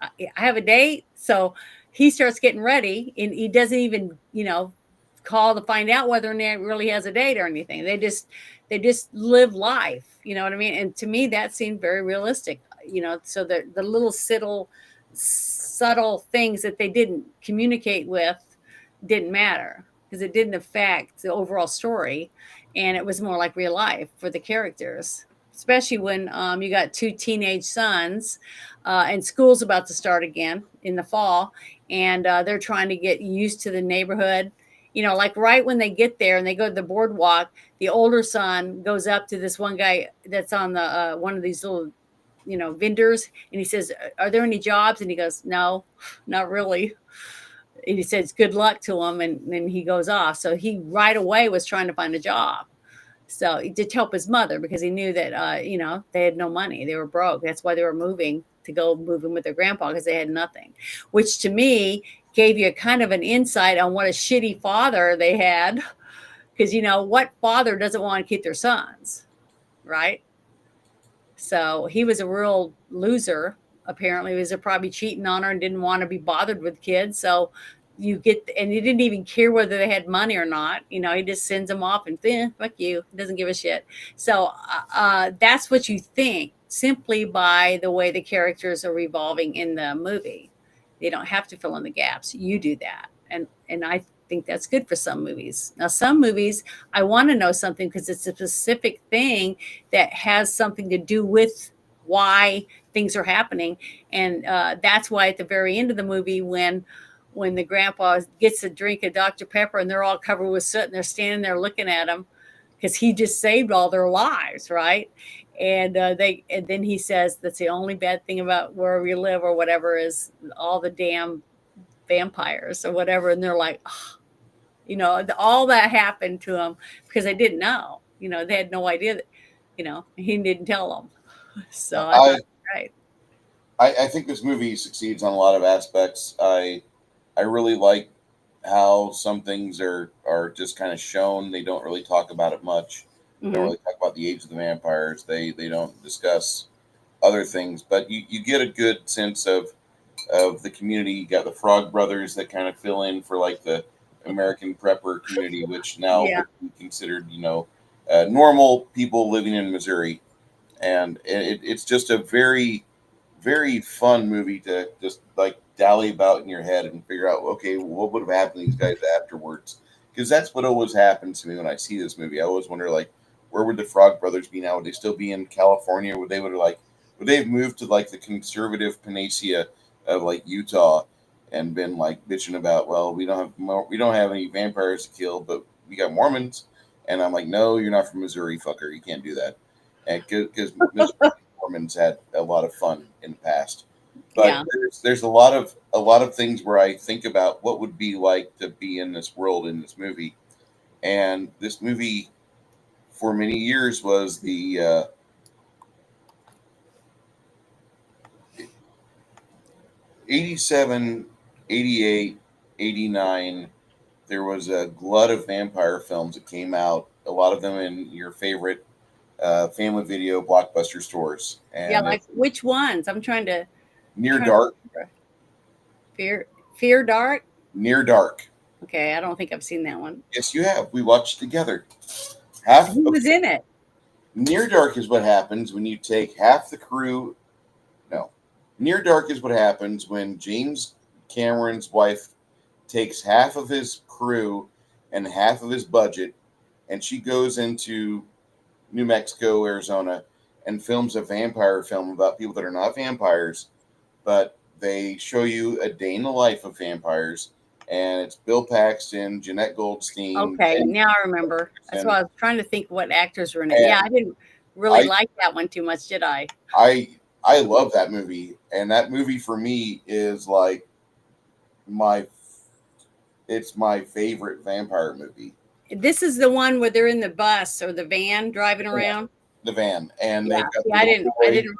I have a date." So he starts getting ready, and he doesn't even, call to find out whether or not he really has a date or anything. They just live life. You know what I mean? And to me, that seemed very realistic. So the little subtle things that they didn't communicate with didn't matter, because it didn't affect the overall story, and it was more like real life for the characters. especially when you got two teenage sons, and school's about to start again in the fall, and they're trying to get used to the neighborhood. You know, like right when they get there and they go to the boardwalk, the older son goes up to this one guy that's on the one of these little, you know, vendors, and he says, "Are there any jobs?" And he goes, "No, not really." And he says, "Good luck to him," and then he goes off. So he right away was trying to find a job. So to help his mother, because he knew that you know, they had no money, they were broke. That's why they were moving to go moving with their grandpa, because they had nothing. Which to me gave you a kind of an insight on what a shitty father they had, because you know what father doesn't want to keep their sons, right? So he was a real loser. Apparently, he was probably cheating on her and didn't want to be bothered with kids. So you get, and he didn't even care whether they had money or not. You know, he just sends them off and fuck you, doesn't give a shit. So that's what you think simply by the way the characters are revolving in the movie. They don't have to fill in the gaps. You do that, and I think that's good for some movies. Now, some movies I want to know something because it's a specific thing that has something to do with why things are happening, and that's why at the very end of the movie, when the grandpa gets a drink of Dr. Pepper and they're all covered with soot and they're standing there looking at him because he just saved all their lives, right? And and then he says that's the only bad thing about wherever you live or whatever is all the damn vampires or whatever, and they're like, oh, you know, all that happened to them because they didn't know. You know, they had no idea that, you know, he didn't tell them. So I thought, I right. I think this movie succeeds on a lot of aspects. I really like how some things are just kind of shown. They don't really talk about it much. They don't Mm-hmm. really talk about the age of the vampires. They don't discuss other things, but you get a good sense of the community. You got the Frog Brothers that kind of fill in for like the American prepper community, which now Yeah. would be considered, you know, normal people living in Missouri. And it's just a very, very fun movie to just like dally about in your head and figure out, okay, what would have happened to these guys afterwards? Because that's what always happens to me when I see this movie. I always wonder, like, where would the Frog Brothers be now? Would they still be in California? Would they have moved to like the conservative panacea of like Utah and been like bitching about, well, we don't have any vampires to kill, but we got Mormons. And I'm like, no, you're not from Missouri, fucker. You can't do that. And because Mormons had a lot of fun in the past. But Yeah. there's a lot of things where I think about what would be like to be in this world in this movie. And this movie for many years was the 87, 88, 89. There was a glut of vampire films that came out, a lot of them in your favorite family video blockbuster stores. Yeah. And Like which ones? I'm Near trying to Dark, remember. Fear Dark. Near Dark. Okay. I don't think I've seen that one. Yes, you have. We watched together. Half Who was okay. in it? Near Dark is what happens when you take half the crew. No, Near Dark is what happens when James Cameron's wife takes half of his crew and half of his budget, and she goes into New Mexico, Arizona, and films a vampire film about people that are not vampires, but they show you a day in the life of vampires, and it's Bill Paxton, Jeanette Goldstein, Okay. Ben Now I remember. That's Carson, why I was trying to think what actors were in it. Yeah. and I didn't really I like that one too much, did I? I love that movie, and that movie for me is like my it's my favorite vampire movie. This is the one where they're in the bus or the van driving Yeah, around. the van, and Yeah. they've got See, the little I boy. I didn't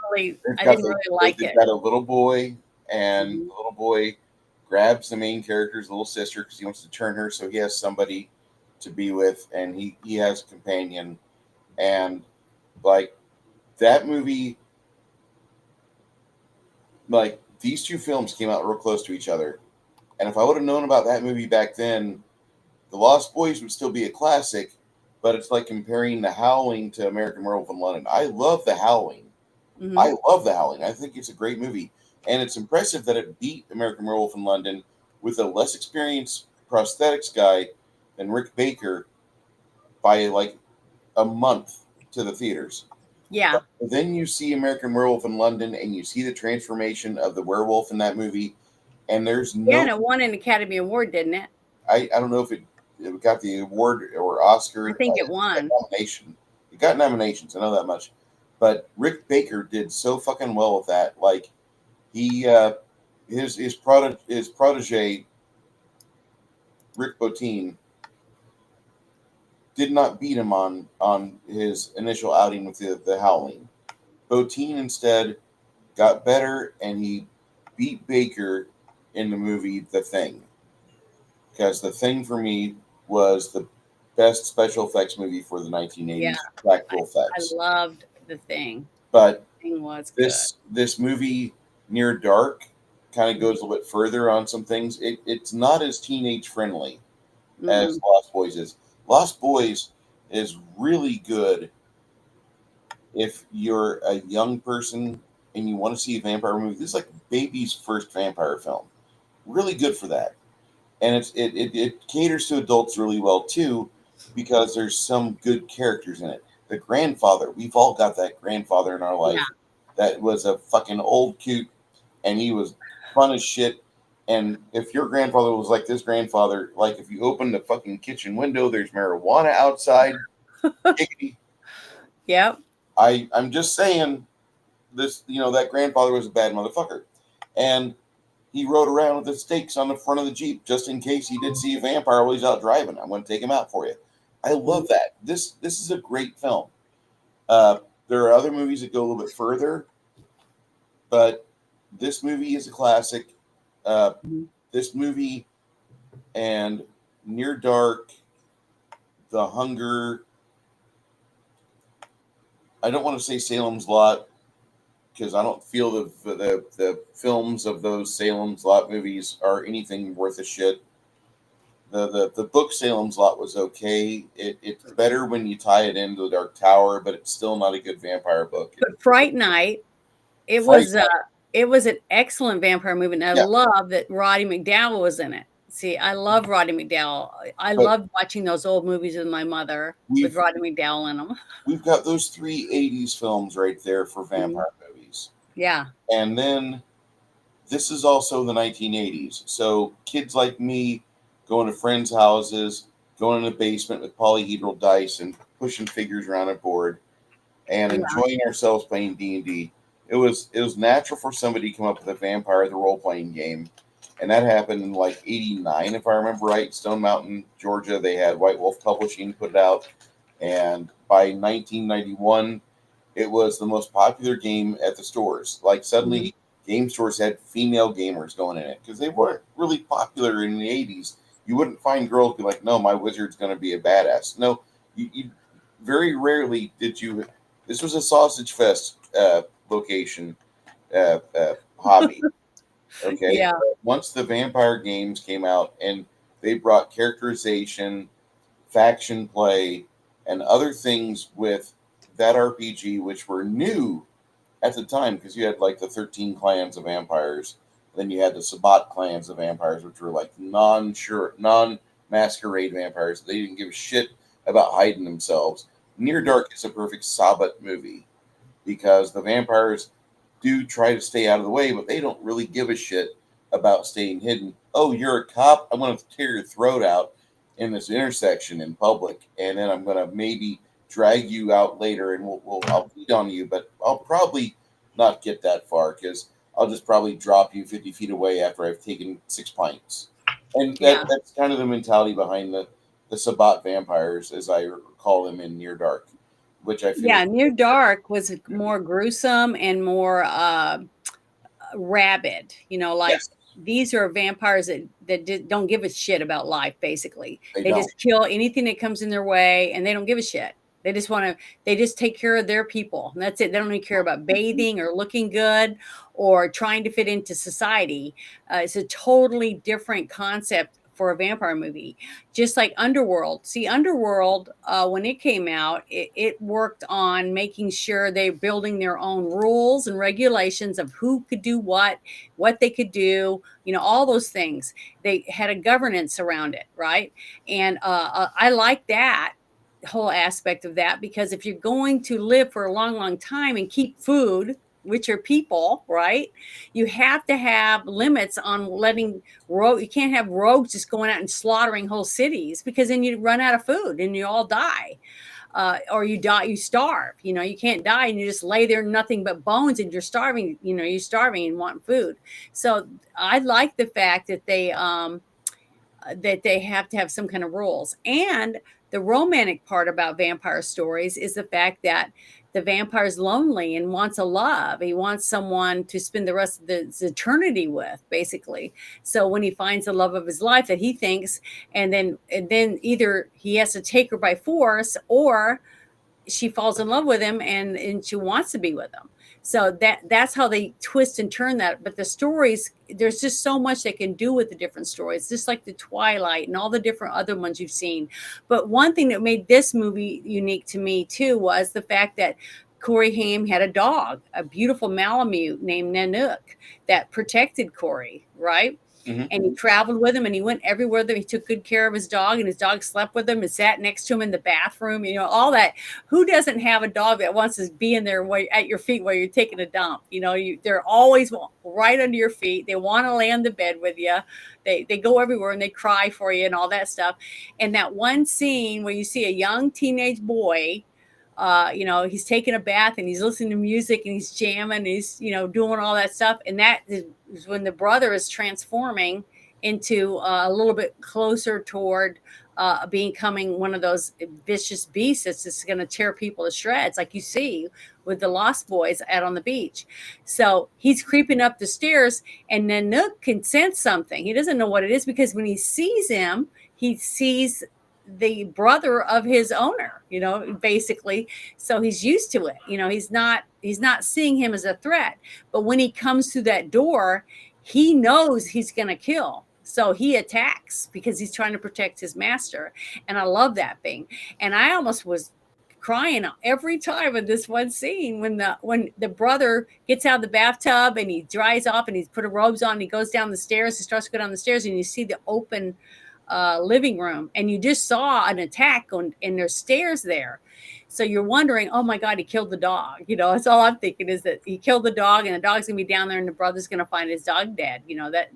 really like They've it. got a little boy, and Mhm. the little boy grabs the main character's little sister because he wants to turn her, so he has somebody to be with, and he has a companion, and like that movie, like these two films came out real close to each other, and if I would have known about that movie back then, The Lost Boys would still be a classic, but it's like comparing The Howling to American Werewolf in London. I love The Howling. Mhm. I love The Howling. I think it's a great movie. And it's impressive that it beat American Werewolf in London with a less experienced prosthetics guy than Rick Baker by like a month to the theaters. Yeah. But then you see American Werewolf in London, and you see the transformation of the werewolf in that movie, and there's Yeah, no. and it won an Academy Award, didn't it? I don't know if it got the award or Oscar I think it won. nomination. It got nominations. I know that much. But Rick Baker did so fucking well with that. Like he, his protege, Rick Bottin, did not beat him on his initial outing with the Howling. Bottin instead got better, and he beat Baker in the movie The Thing. Because The Thing for me was the best special effects movie for the 1980s, Yeah. practical I effects. loved The Thing. But The Thing was good. this movie Near Dark kind of goes a little bit further on some things. It's not as teenage friendly as Mm-mm. Lost Boys is. Lost Boys is really good if you're a young person and you want to see a vampire movie. This is like baby's first vampire film. Really good for that. And it caters to adults really well too, because there's some good characters in it. The grandfather, we've all got that grandfather in our Yeah. life that was a fucking old coot, and he was fun as shit. And if your grandfather was like this grandfather, like if you open the fucking kitchen window, there's marijuana outside. Yep. I'm just saying this. That grandfather was a bad motherfucker, and he rode around with the stakes on the front of the Jeep just in case he did see a vampire while he's out driving. I'm going to take him out for you. I love that. This is a great film. There are other movies that go a little bit further, but this movie is a classic. Uh, Mhm. this movie and Near Dark, The Hunger. I don't want to say Salem's Lot because I don't feel the films of those Salem's Lot movies are anything worth a shit. The book Salem's Lot was okay. It's better when you tie it into the Dark Tower, but it's still not a good vampire book. But Fright Night, it Fright was Night, it was an excellent vampire movie, and I yeah, love that Roddy McDowall was in it. See, I love Roddy McDowall. I but loved watching those old movies with my mother with we've Roddy McDowall in them. we've got those three '80s films right there for Mhm. vampire movies, Yeah. and then this is also the 1980s. So kids like me going to friends' houses, going in the basement with polyhedral dice and pushing figures around a board and Yeah. enjoying ourselves playing D&D. It was natural for somebody to come up with a Vampire the role playing game, and that happened in like '89 if I remember right. Stone Mountain, Georgia. They had White Wolf Publishing put it out, and by 1991, it was the most popular game at the stores. Like Mhm. suddenly, game stores had female gamers going in it because they weren't really popular in the '80s. You wouldn't find girls be like, "No, my wizard's going to be a badass." No, you very rarely did you. This was a sausage fest location hobby. Okay, Yeah. once the vampire games came out and they brought characterization, faction play, and other things with that RPG, which were new at the time because you had like the 13 clans of vampires. Then you had the Sabbat clans of vampires, which were like non masquerade vampires. They didn't give a shit about hiding themselves. Near Dark is a perfect Sabbat movie because the vampires do try to stay out of the way, but they don't really give a shit about staying hidden. Oh, you're a cop? I'm going to tear your throat out in this intersection in public, and then I'm going to maybe drag you out later, and I'll beat on you, but I'll probably not get that far because I'll just probably drop you 50 feet away after I've taken 6 pints. And Yeah. that's kind of the mentality behind the Sabbat vampires, as I call them in Near Dark, which I feel is Yeah. Near Dark was more gruesome and more rabid. Like yes, these are vampires that don't give a shit about life. Basically, they they don't. just kill anything that comes in their way, and they don't give a shit. They just want to. They just take care of their people, and that's it. They don't even care about bathing or looking good or trying to fit into society. It's a totally different concept for a vampire movie, just like Underworld. See, Underworld, when it came out, it worked on making sure they're building their own rules and regulations of who could do what they could do, all those things. They had a governance around it, right? And I like that. whole aspect of that, because if you're going to live for a long, long time and keep food, which are people, right? You have to have limits on letting you can't have rogues just going out and slaughtering whole cities, because then you run out of food and you all die. Or you die, you starve. You can't die and you just lay there, nothing but bones, and you're starving. You're starving and want food. So I like the fact that they have to have some kind of rules. And the romantic part about vampire stories is the fact that the vampire is lonely and wants a love. He wants someone to spend the rest of his eternity with, basically. So when he finds the love of his life that he thinks, and then either he has to take her by force, or she falls in love with him and she wants to be with him. So that's how they twist and turn that. But the stories, there's just so much they can do with the different stories, just like the Twilight and all the different other ones you've seen. But one thing that made this movie unique to me too was the fact that Corey Haim had a dog, a beautiful Malamute named Nanook, that protected Corey, right? Mm-hmm. And he traveled with him, and he went everywhere that he took good care of his dog, and his dog slept with him and sat next to him in the bathroom, all that. Who doesn't have a dog that wants to be in there at your feet while you're taking a dump? They're always right under your feet. They want to lay on the bed with you. They go everywhere and they cry for you and all that stuff. And that one scene where you see a young teenage boy, he's taking a bath and he's listening to music and he's jamming and he's, doing all that stuff. And that is when the brother is transforming into a little bit closer toward becoming one of those vicious beasts that's just going to tear people to shreds, like you see with the Lost Boys out on the beach. So he's creeping up the stairs, and Nanook can sense something. He doesn't know what it is, because when he sees him, he sees the brother of his owner, basically. So he's used to it. He's not seeing him as a threat. But when he comes through that door, he knows he's going to kill. So he attacks because he's trying to protect his master. And I love that thing. And I almost was crying every time in this one scene when the brother gets out of the bathtub and he dries off and he's put a robes on and he goes down the stairs. He starts to go down the stairs, and you see the open living room, and you just saw an attack and there's stairs there. So you're wondering, oh my God, he killed the dog. That's all I'm thinking, is that he killed the dog and the dog's gonna be down there and the brother's gonna find his dog dead.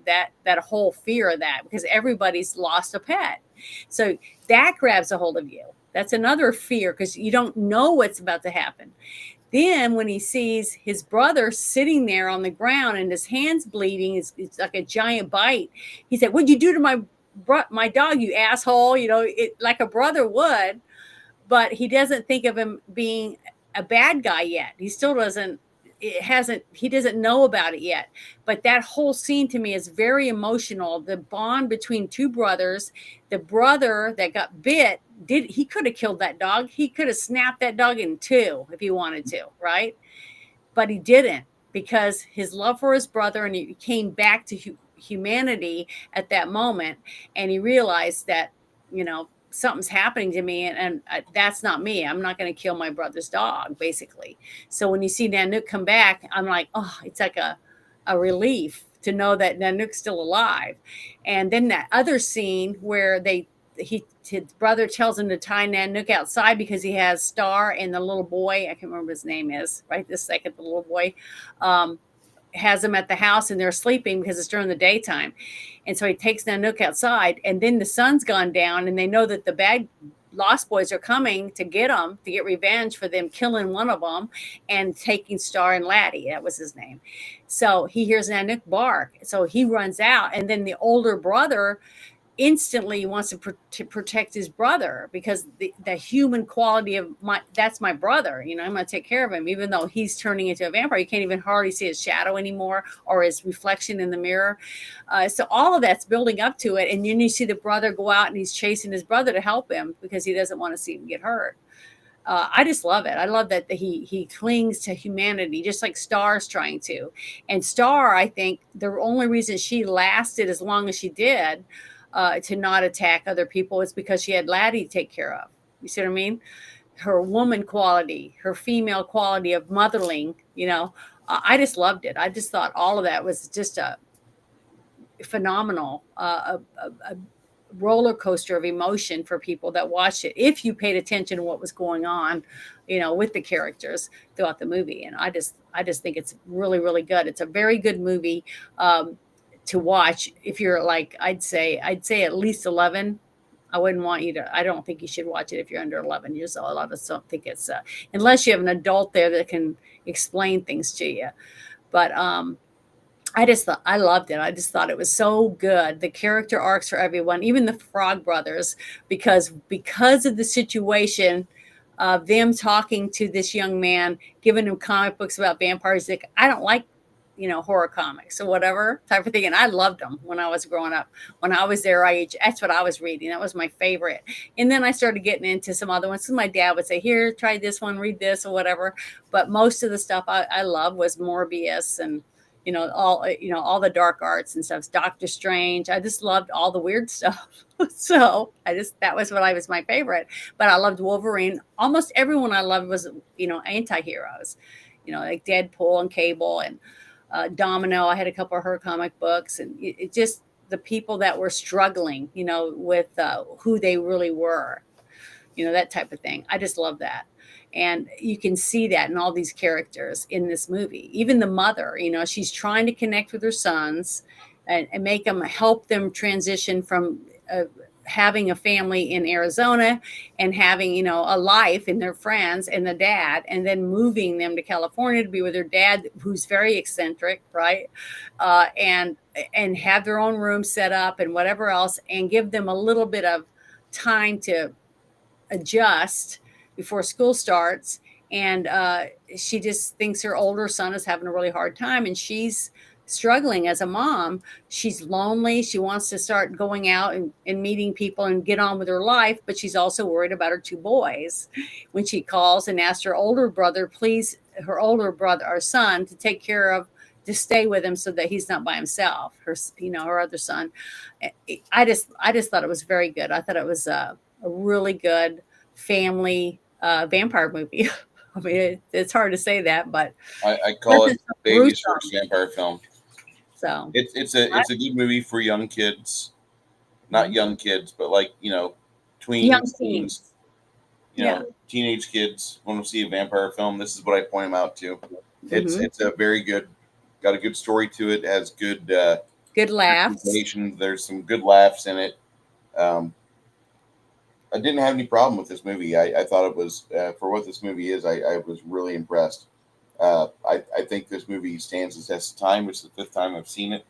That whole fear of that, because everybody's lost a pet. So that grabs a hold of you. That's another fear, because you don't know what's about to happen. Then when he sees his brother sitting there on the ground and his hand's bleeding, it's like a giant bite. He said, "What'd you do to my dog, you asshole?" Like a brother would. But he doesn't think of him being a bad guy yet. He still doesn't. He doesn't know about it yet. But that whole scene to me is very emotional. The bond between two brothers. The brother that got bit, he could have killed that dog. He could have snapped that dog in two if he wanted to, right? But he didn't, because his love for his brother, and he came back to humanity at that moment, and he realized that something's happening to me, and that's not me. I'm not going to kill my brother's dog, basically. So when you see Nanook come back, I'm like, oh, it's like a relief to know that Nanook's still alive. And then that other scene where his brother tells him to tie Nanook outside because he has Star and the little boy, I can't remember what his name is right this second, the little boy, has them at the house, and they're sleeping because it's during the daytime. And so he takes Nanook outside, and then the sun's gone down, and they know that the bad Lost Boys are coming to get them, to get revenge for them killing one of them and taking Star and Laddie. That was his name. So he hears Nanook bark. So he runs out, and then the older brother instantly wants to protect his brother, because the human quality of that's my brother, I'm going to take care of him, even though he's turning into a vampire. You can't even hardly see his shadow anymore, or his reflection in the mirror. So all of that's building up to it. And then you see the brother go out and he's chasing his brother to help him because he doesn't want to see him get hurt. I just love it. I love that he clings to humanity, just like Star's trying to. And Star, I think the only reason she lasted as long as she did, to not attack other people, is because she had Laddie to take care of. You see what I mean? Her woman quality, her female quality of motherling, I just loved it. I just thought all of that was just a phenomenal, roller coaster of emotion for people that watched it if you paid attention to what was going on, with the characters throughout the movie. And I just think it's really, really good. It's a very good movie to watch if you're like, I'd say at least 11. I wouldn't want you to. I don't think you should watch it if you're under 11 years old. I just don't think it's unless you have an adult there that can explain things to you. But I loved it. I just thought it was so good. The character arcs for everyone, even the Frog Brothers, because of the situation of them talking to this young man, giving him comic books about vampires. Like, I don't like, horror comics or whatever type of thing. And I loved them when I was growing up. When I was their age, that's what I was reading. That was my favorite. And then I started getting into some other ones. So my dad would say, "Here, try this one, read this," or whatever. But most of the stuff I love was Morbius and all the dark arts and stuff. Doctor Strange. I just loved all the weird stuff. So that was what I was my favorite. But I loved Wolverine. Almost everyone I loved was anti-heroes. Like Deadpool and Cable and Domino. I had a couple of her comic books, and it just the people that were struggling, with who they really were, that type of thing. I just love that. And you can see that in all these characters in this movie. Even the mother, she's trying to connect with her sons and make them help them transition from having a family in Arizona and having, a life in their friends and the dad, and then moving them to California to be with their dad, who's very eccentric, right? And have their own room set up and whatever else, and give them a little bit of time to adjust before school starts. And she just thinks her older son is having a really hard time, and she's struggling as a mom. She's lonely. She wants to start going out and meeting people and get on with her life, but she's also worried about her two boys. When she calls and asks her older brother, her older brother, our son, to stay with him so that he's not by himself. Her other son. I just thought it was very good. I thought it was a really good family vampire movie. I mean, it's hard to say that, but I call it baby's first vampire film. So it's a good movie for young kids, not young kids, but like tweens, young teens, teenage kids want to see a vampire film. This is what I point them out to. It's a very good, got a good story to it. Has good laughs. There's some good laughs in it. I didn't have any problem with this movie. I thought it was for what this movie is. I was really impressed. I think this movie stands the test of time. It's the fifth time I've seen it.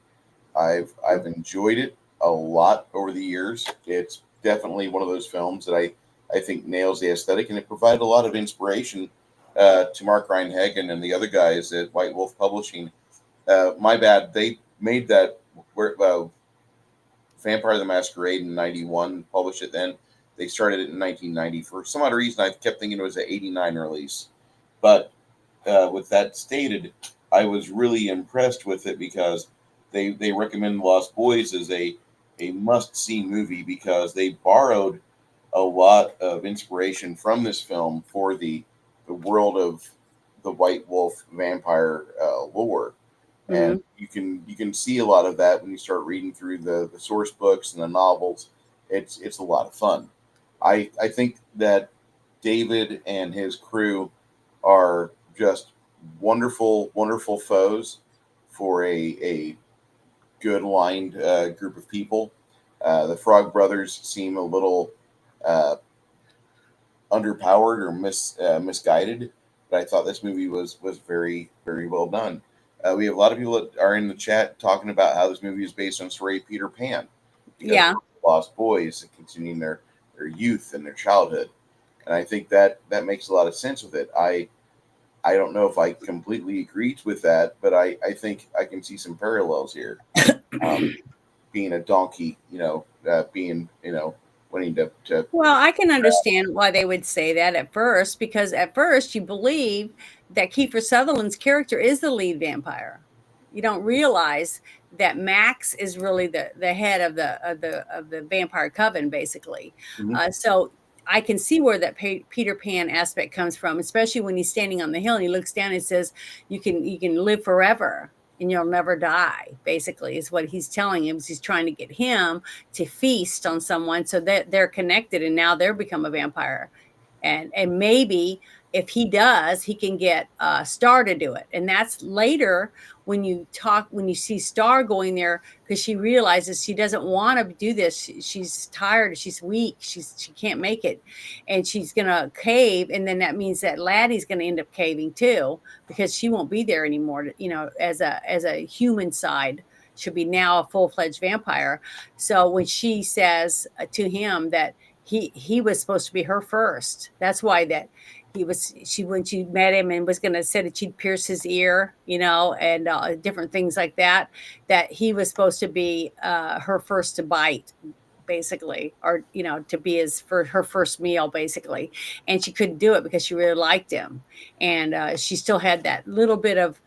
I've enjoyed it a lot over the years. It's definitely one of those films that I think nails the aesthetic, and it provided a lot of inspiration to Mark Reinhagen and the other guys at White Wolf Publishing. My bad. They made that Vampire the Masquerade in '91, published it then. They started it in 1990. For some odd reason, I kept thinking it was an '89 release. But with that stated, I was really impressed with it because they recommend Lost Boys as a must-see movie because they borrowed a lot of inspiration from this film for the world of the White Wolf vampire lore. And you can see a lot of that when you start reading through the source books and the novels. It's a lot of fun. I think that David and his crew are just wonderful, wonderful foes for a good aligned group of people. The Frog Brothers seem a little underpowered or misguided, but I thought this movie was very, very well done. We have a lot of people that are in the chat talking about how this movie is based on story of Peter Pan. Yeah. Lost boys and continuing their youth and their childhood. And I think that makes a lot of sense with it. I don't know if I completely agree with that, but I think I can see some parallels here. Being a donkey, being, wanting to. Well, I can understand why they would say that at first, because at first you believe that Kiefer Sutherland's character is the lead vampire. You don't realize that Max is really the head of the vampire coven, basically. So I can see where that Peter Pan aspect comes from, especially when he's standing on the hill and he looks down and says, "You can live forever." and you'll never die, basically, is what he's telling him. He's trying to get him to feast on someone so that they're connected, and now they're become a vampire. And maybe if he does, he can get Star to do it. And that's later when you see Star going there, because she realizes she doesn't want to do this. She's tired, she's weak, she can't make it, and she's gonna cave. And then that means that Laddie's gonna end up caving too, because she won't be there anymore, as a human side. She'll be now a full-fledged vampire. So when she says to him that he was supposed to be her first, that's why that when she met him and was going to say that she'd pierce his ear, and different things like that, that he was supposed to be her first to bite, basically, or to be for her first meal, basically. And she couldn't do it because she really liked him, and she still had that little bit of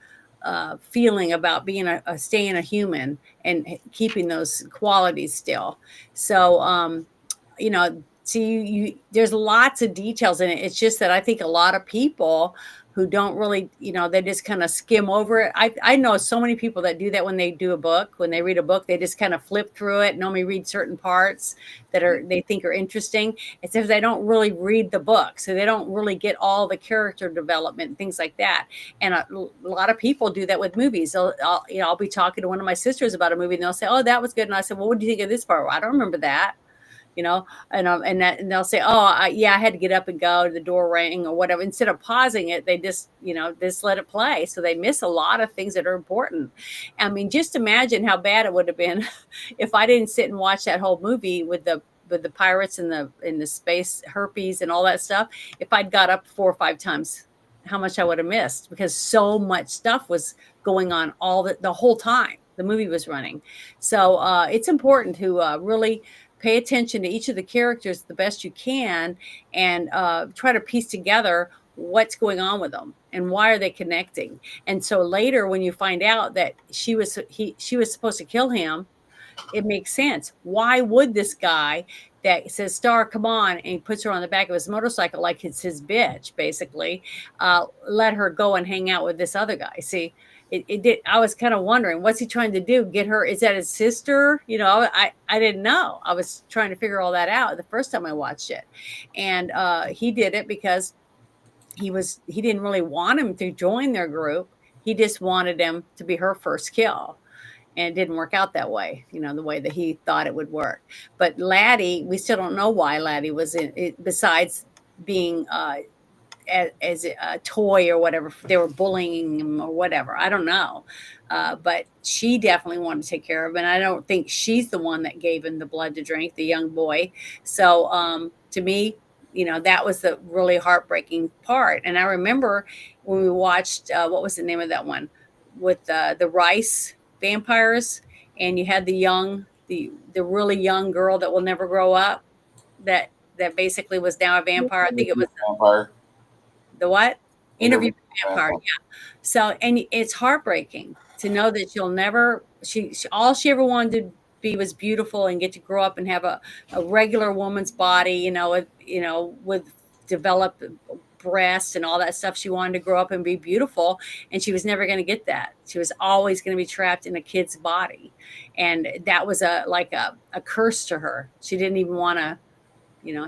feeling about being staying a human and keeping those qualities still. So see, there's lots of details in it. It's just that I think a lot of people who don't really, they just kind of skim over it. I know so many people that do that when they do a book. When they read a book, they just kind of flip through it and only read certain parts that they think are interesting. It's if they don't really read the book, so they don't really get all the character development and things like that. And a lot of people do that with movies. I'll be talking to one of my sisters about a movie, and they'll say, "Oh, that was good," and I said, "Well, what do you think of this part?" "Well, I don't remember that." And they'll say, "Oh, I had to get up and go, the door rang," or whatever. Instead of pausing it, they just let it play. So they miss a lot of things that are important. I mean, just imagine how bad it would have been if I didn't sit and watch that whole movie with the pirates and the space herpes and all that stuff. If I'd got up 4 or 5 times, how much I would have missed, because so much stuff was going on all the whole time the movie was running. So it's important to really pay attention to each of the characters the best you can, and try to piece together what's going on with them and why are they connecting. And so later, when you find out that she was supposed to kill him, it makes sense. Why would this guy that says, "Star, come on," and he puts her on the back of his motorcycle like it's his bitch, basically, let her go and hang out with this other guy? See, it did. I was kind of wondering, what's he trying to do? Get her? Is that his sister? I didn't know. I was trying to figure all that out the first time I watched it. And he did it because he didn't really want him to join their group. He just wanted him to be her first kill. And it didn't work out that way, the way that he thought it would work. But Laddie, we still don't know why Laddie was in it, besides being as a toy or whatever. They were bullying him or whatever. I don't know. But she definitely wanted to take care of him. And I don't think she's the one that gave him the blood to drink, the young boy. So to me, that was the really heartbreaking part. And I remember when we watched, what was the name of that one? With the rice vampires, and you had the really young girl that will never grow up, that basically was now a vampire. I think it was Vampire. the what? Interview with the Vampire. Yeah. So, and it's heartbreaking to know that she'll never. She all she ever wanted to be was beautiful and get to grow up and have a regular woman's body. With developed breasts and all that stuff. She wanted to grow up and be beautiful, and she was never going to get that. She was always going to be trapped in a kid's body, and that was a curse to her. She didn't even want to,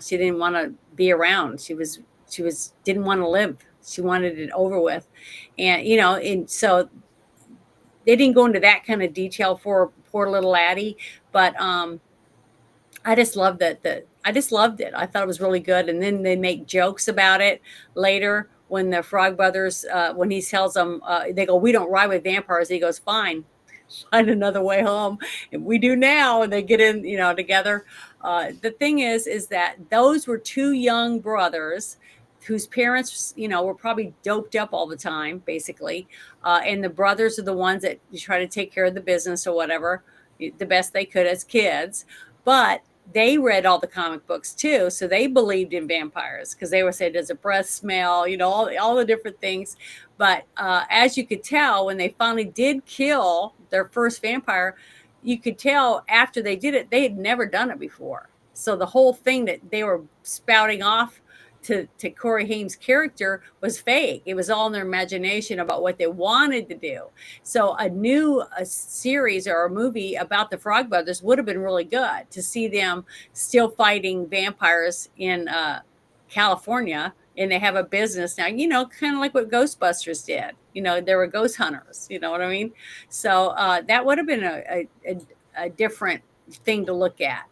she didn't want to be around. She didn't want to live. She wanted it over with, and so they didn't go into that kind of detail for poor little Laddie, but I just loved it. I just loved it. I thought it was really good. And then they make jokes about it later when the Frog Brothers, when he tells them, they go, "We don't ride with vampires." He goes, "Fine, find another way home." And we do now. And they get in, together. The thing is that those were 2 young brothers whose parents, were probably doped up all the time, basically. And the brothers are the ones that try to take care of the business or whatever, the best they could as kids. But they read all the comic books too, so they believed in vampires because they were saying, "Does a breath smell?" All the different things. But as you could tell, when they finally did kill their first vampire, you could tell after they did it, they had never done it before. So the whole thing that they were spouting off to Corey Haim's character was fake. It was all in their imagination about what they wanted to do. So a series or a movie about the Frog Brothers would have been really good to see them still fighting vampires in California, and they have a business now, kind of like what Ghostbusters did. There were ghost hunters, you know what I mean? So that would have been a different thing to look at.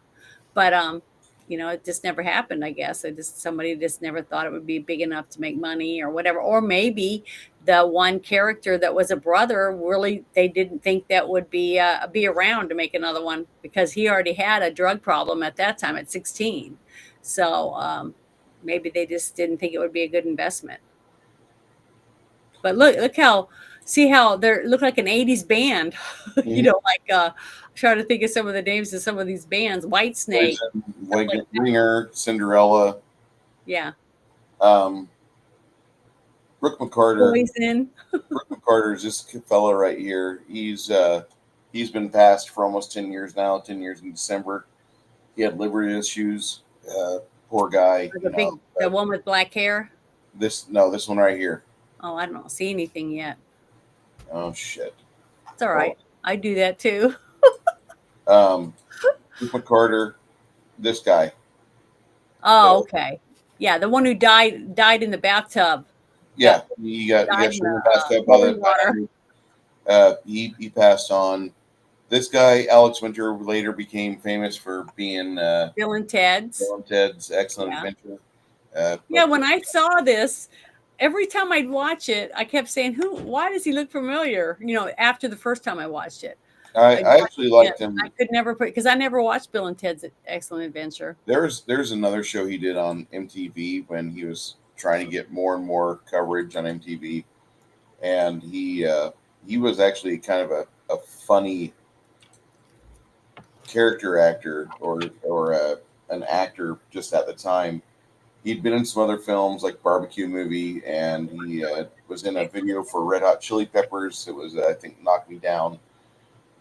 But it just never happened, I guess. Somebody just never thought it would be big enough to make money or whatever. Or maybe the one character that was a brother, really, they didn't think that would be around to make another one, because he already had a drug problem at that time at 16. So maybe they just didn't think it would be a good investment. But see how they look like an 80s band. I'm trying to think of some of the names of some of these bands. Whitesnake, like Ringer, Cinderella. Yeah. Brooke McCarter. Poison. Brooke McCarter is this fella right here. He's been passed for almost 10 years now. 10 years in December. He had liver issues. Poor guy. The one with black hair. This one right here. Oh, I don't see anything yet. Oh shit. It's all right. I do that too. Brooke McCarter, this guy. Oh, okay. Yeah, the one who died in the bathtub. Yeah, he got shot in the bathtub by the water. He passed on. This guy, Alex Winter, later became famous for being Bill and Ted's Excellent Adventure. When I saw this, every time I'd watch it, I kept saying, why does he look familiar? After the first time I watched it. I actually liked him. I could never because I never watched Bill and Ted's Excellent Adventure. There's another show he did on MTV when he was trying to get more and more coverage on MTV. And he was actually kind of a funny character actor or an actor just at the time. He'd been in some other films like Barbecue Movie, and he was in a video for Red Hot Chili Peppers. It was, I think, Knock Me Down.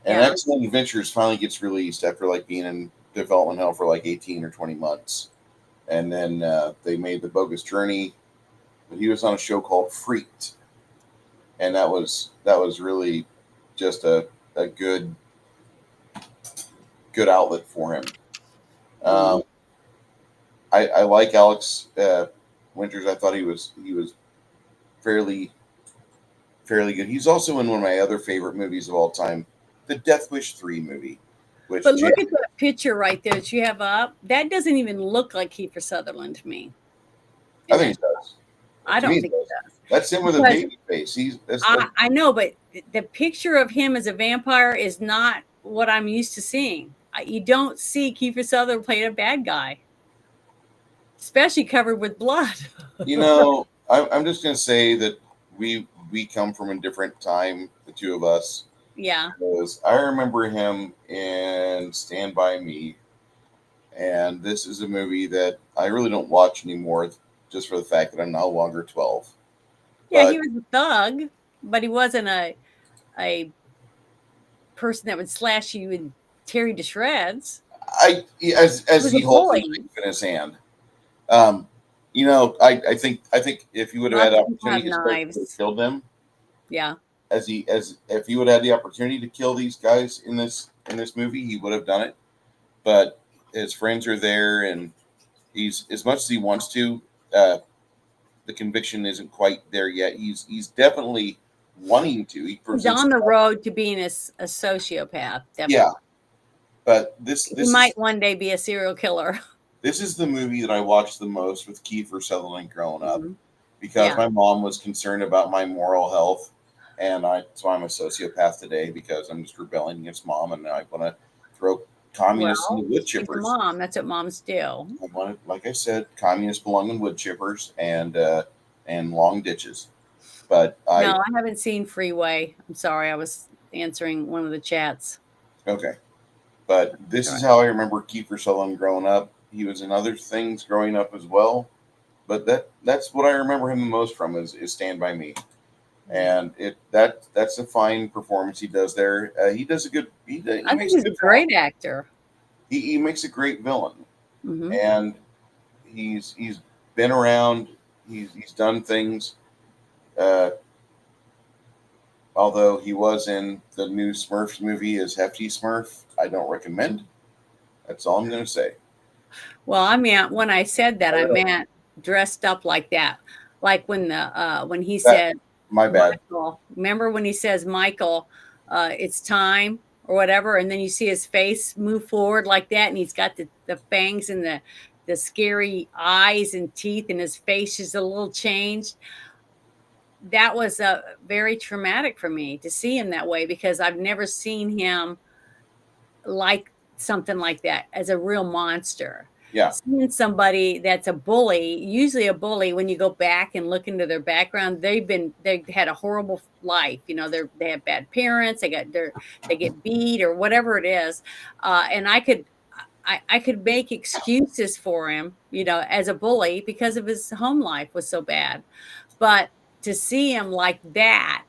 And Excellent Adventures finally gets released after being in development hell for 18 or 20 months. And then they made The Bogus Journey. But he was on a show called Freaked. And that was really just a good outlet for him. I like Alex Winters. I thought he was fairly good. He's also in one of my other favorite movies of all time, the Death Wish 3 movie. But look at that picture right there that you have up. That doesn't even look like Kiefer Sutherland to me. I think it does. I don't think it does. That's him with a baby face. I know, but the picture of him as a vampire is not what I'm used to seeing. You don't see Kiefer Sutherland playing a bad guy, especially covered with blood. I'm just going to say that we come from a different time, the two of us. Yeah. Because I remember him in Stand By Me, and this is a movie that I really don't watch anymore, just for the fact that I'm no longer 12. Yeah, he was a thug, but he wasn't a person that would slash you and tear you to shreds. As he holds his knife in his hand. I think if he would have had opportunity to kill them. Yeah. If he would have had the opportunity to kill these guys in this movie, he would have done it. But his friends are there, and he's, as much as he wants to, the conviction isn't quite there yet. He's definitely wanting to. He's on the road to being a sociopath. Definitely. Yeah. But he might one day be a serial killer. This is the movie that I watched the most with Kiefer Sutherland growing up, because my mom was concerned about my moral health, and so I'm a sociopath today because I'm just rebelling against mom, and I want to throw communists in the wood chippers. Mom, that's what moms do. Like I said, communists belong in wood chippers and long ditches. But I haven't seen Freeway. I'm sorry, I was answering one of the chats. Okay. But this is how I remember Kiefer Sutherland growing up. He was in other things growing up as well. But that's what I remember him the most from is Stand By Me. And that's a fine performance he does there. He does a good. I think he's a great actor. He makes a great villain, and he's been around. He's done things. Uh, Although he was in the new Smurfs movie as Hefty Smurf, I don't recommend. That's all I'm going to say. Well, I mean, when I said that, I meant dressed up like that. Like when he said, My bad. Michael, remember when he says, Michael, it's time or whatever, and then you see his face move forward like that, and he's got the fangs and the scary eyes and teeth, and his face is a little changed. That was very traumatic for me to see him that way, because I've never seen him like something like that as a real monster. Yeah. Seeing somebody that's a bully, usually a bully, when you go back and look into their background, they had a horrible life. You know, they have bad parents, they get beat or whatever it is. And I could make excuses for him, you know, as a bully, because of his home life was so bad. But to see him like that,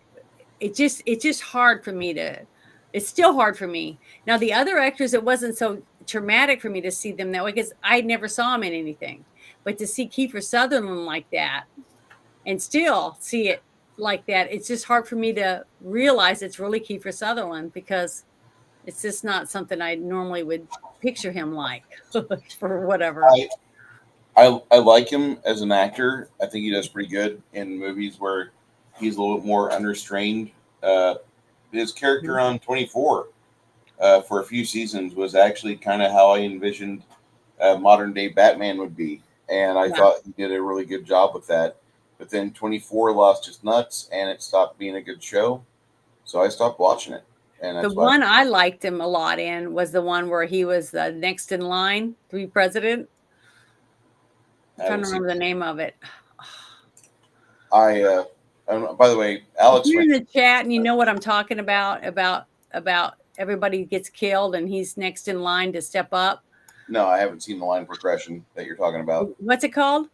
it's just hard for me to, it's still hard for me. Now, the other actors, it wasn't so traumatic for me to see them that way, because I never saw him in anything. But to see Kiefer Sutherland like that and still see it like that, it's just hard for me to realize it's really Kiefer Sutherland, because it's just not something I normally would picture him like for whatever. I like him as an actor. I think he does pretty good in movies where he's a little bit more unrestrained. His character on 24 for a few seasons was actually kind of how I envisioned modern day Batman would be. And I thought he did a really good job with that. But then 24 lost his nuts and it stopped being a good show. So I stopped watching it. And that's The one I liked him a lot in was the one where he was the next in line to be president. I'm trying to remember the name of it. By the way, Alex, if you're in the chat and you know what I'm talking about everybody gets killed and he's next in line to step up. No, I haven't seen the line progression that you're talking about. What's it called?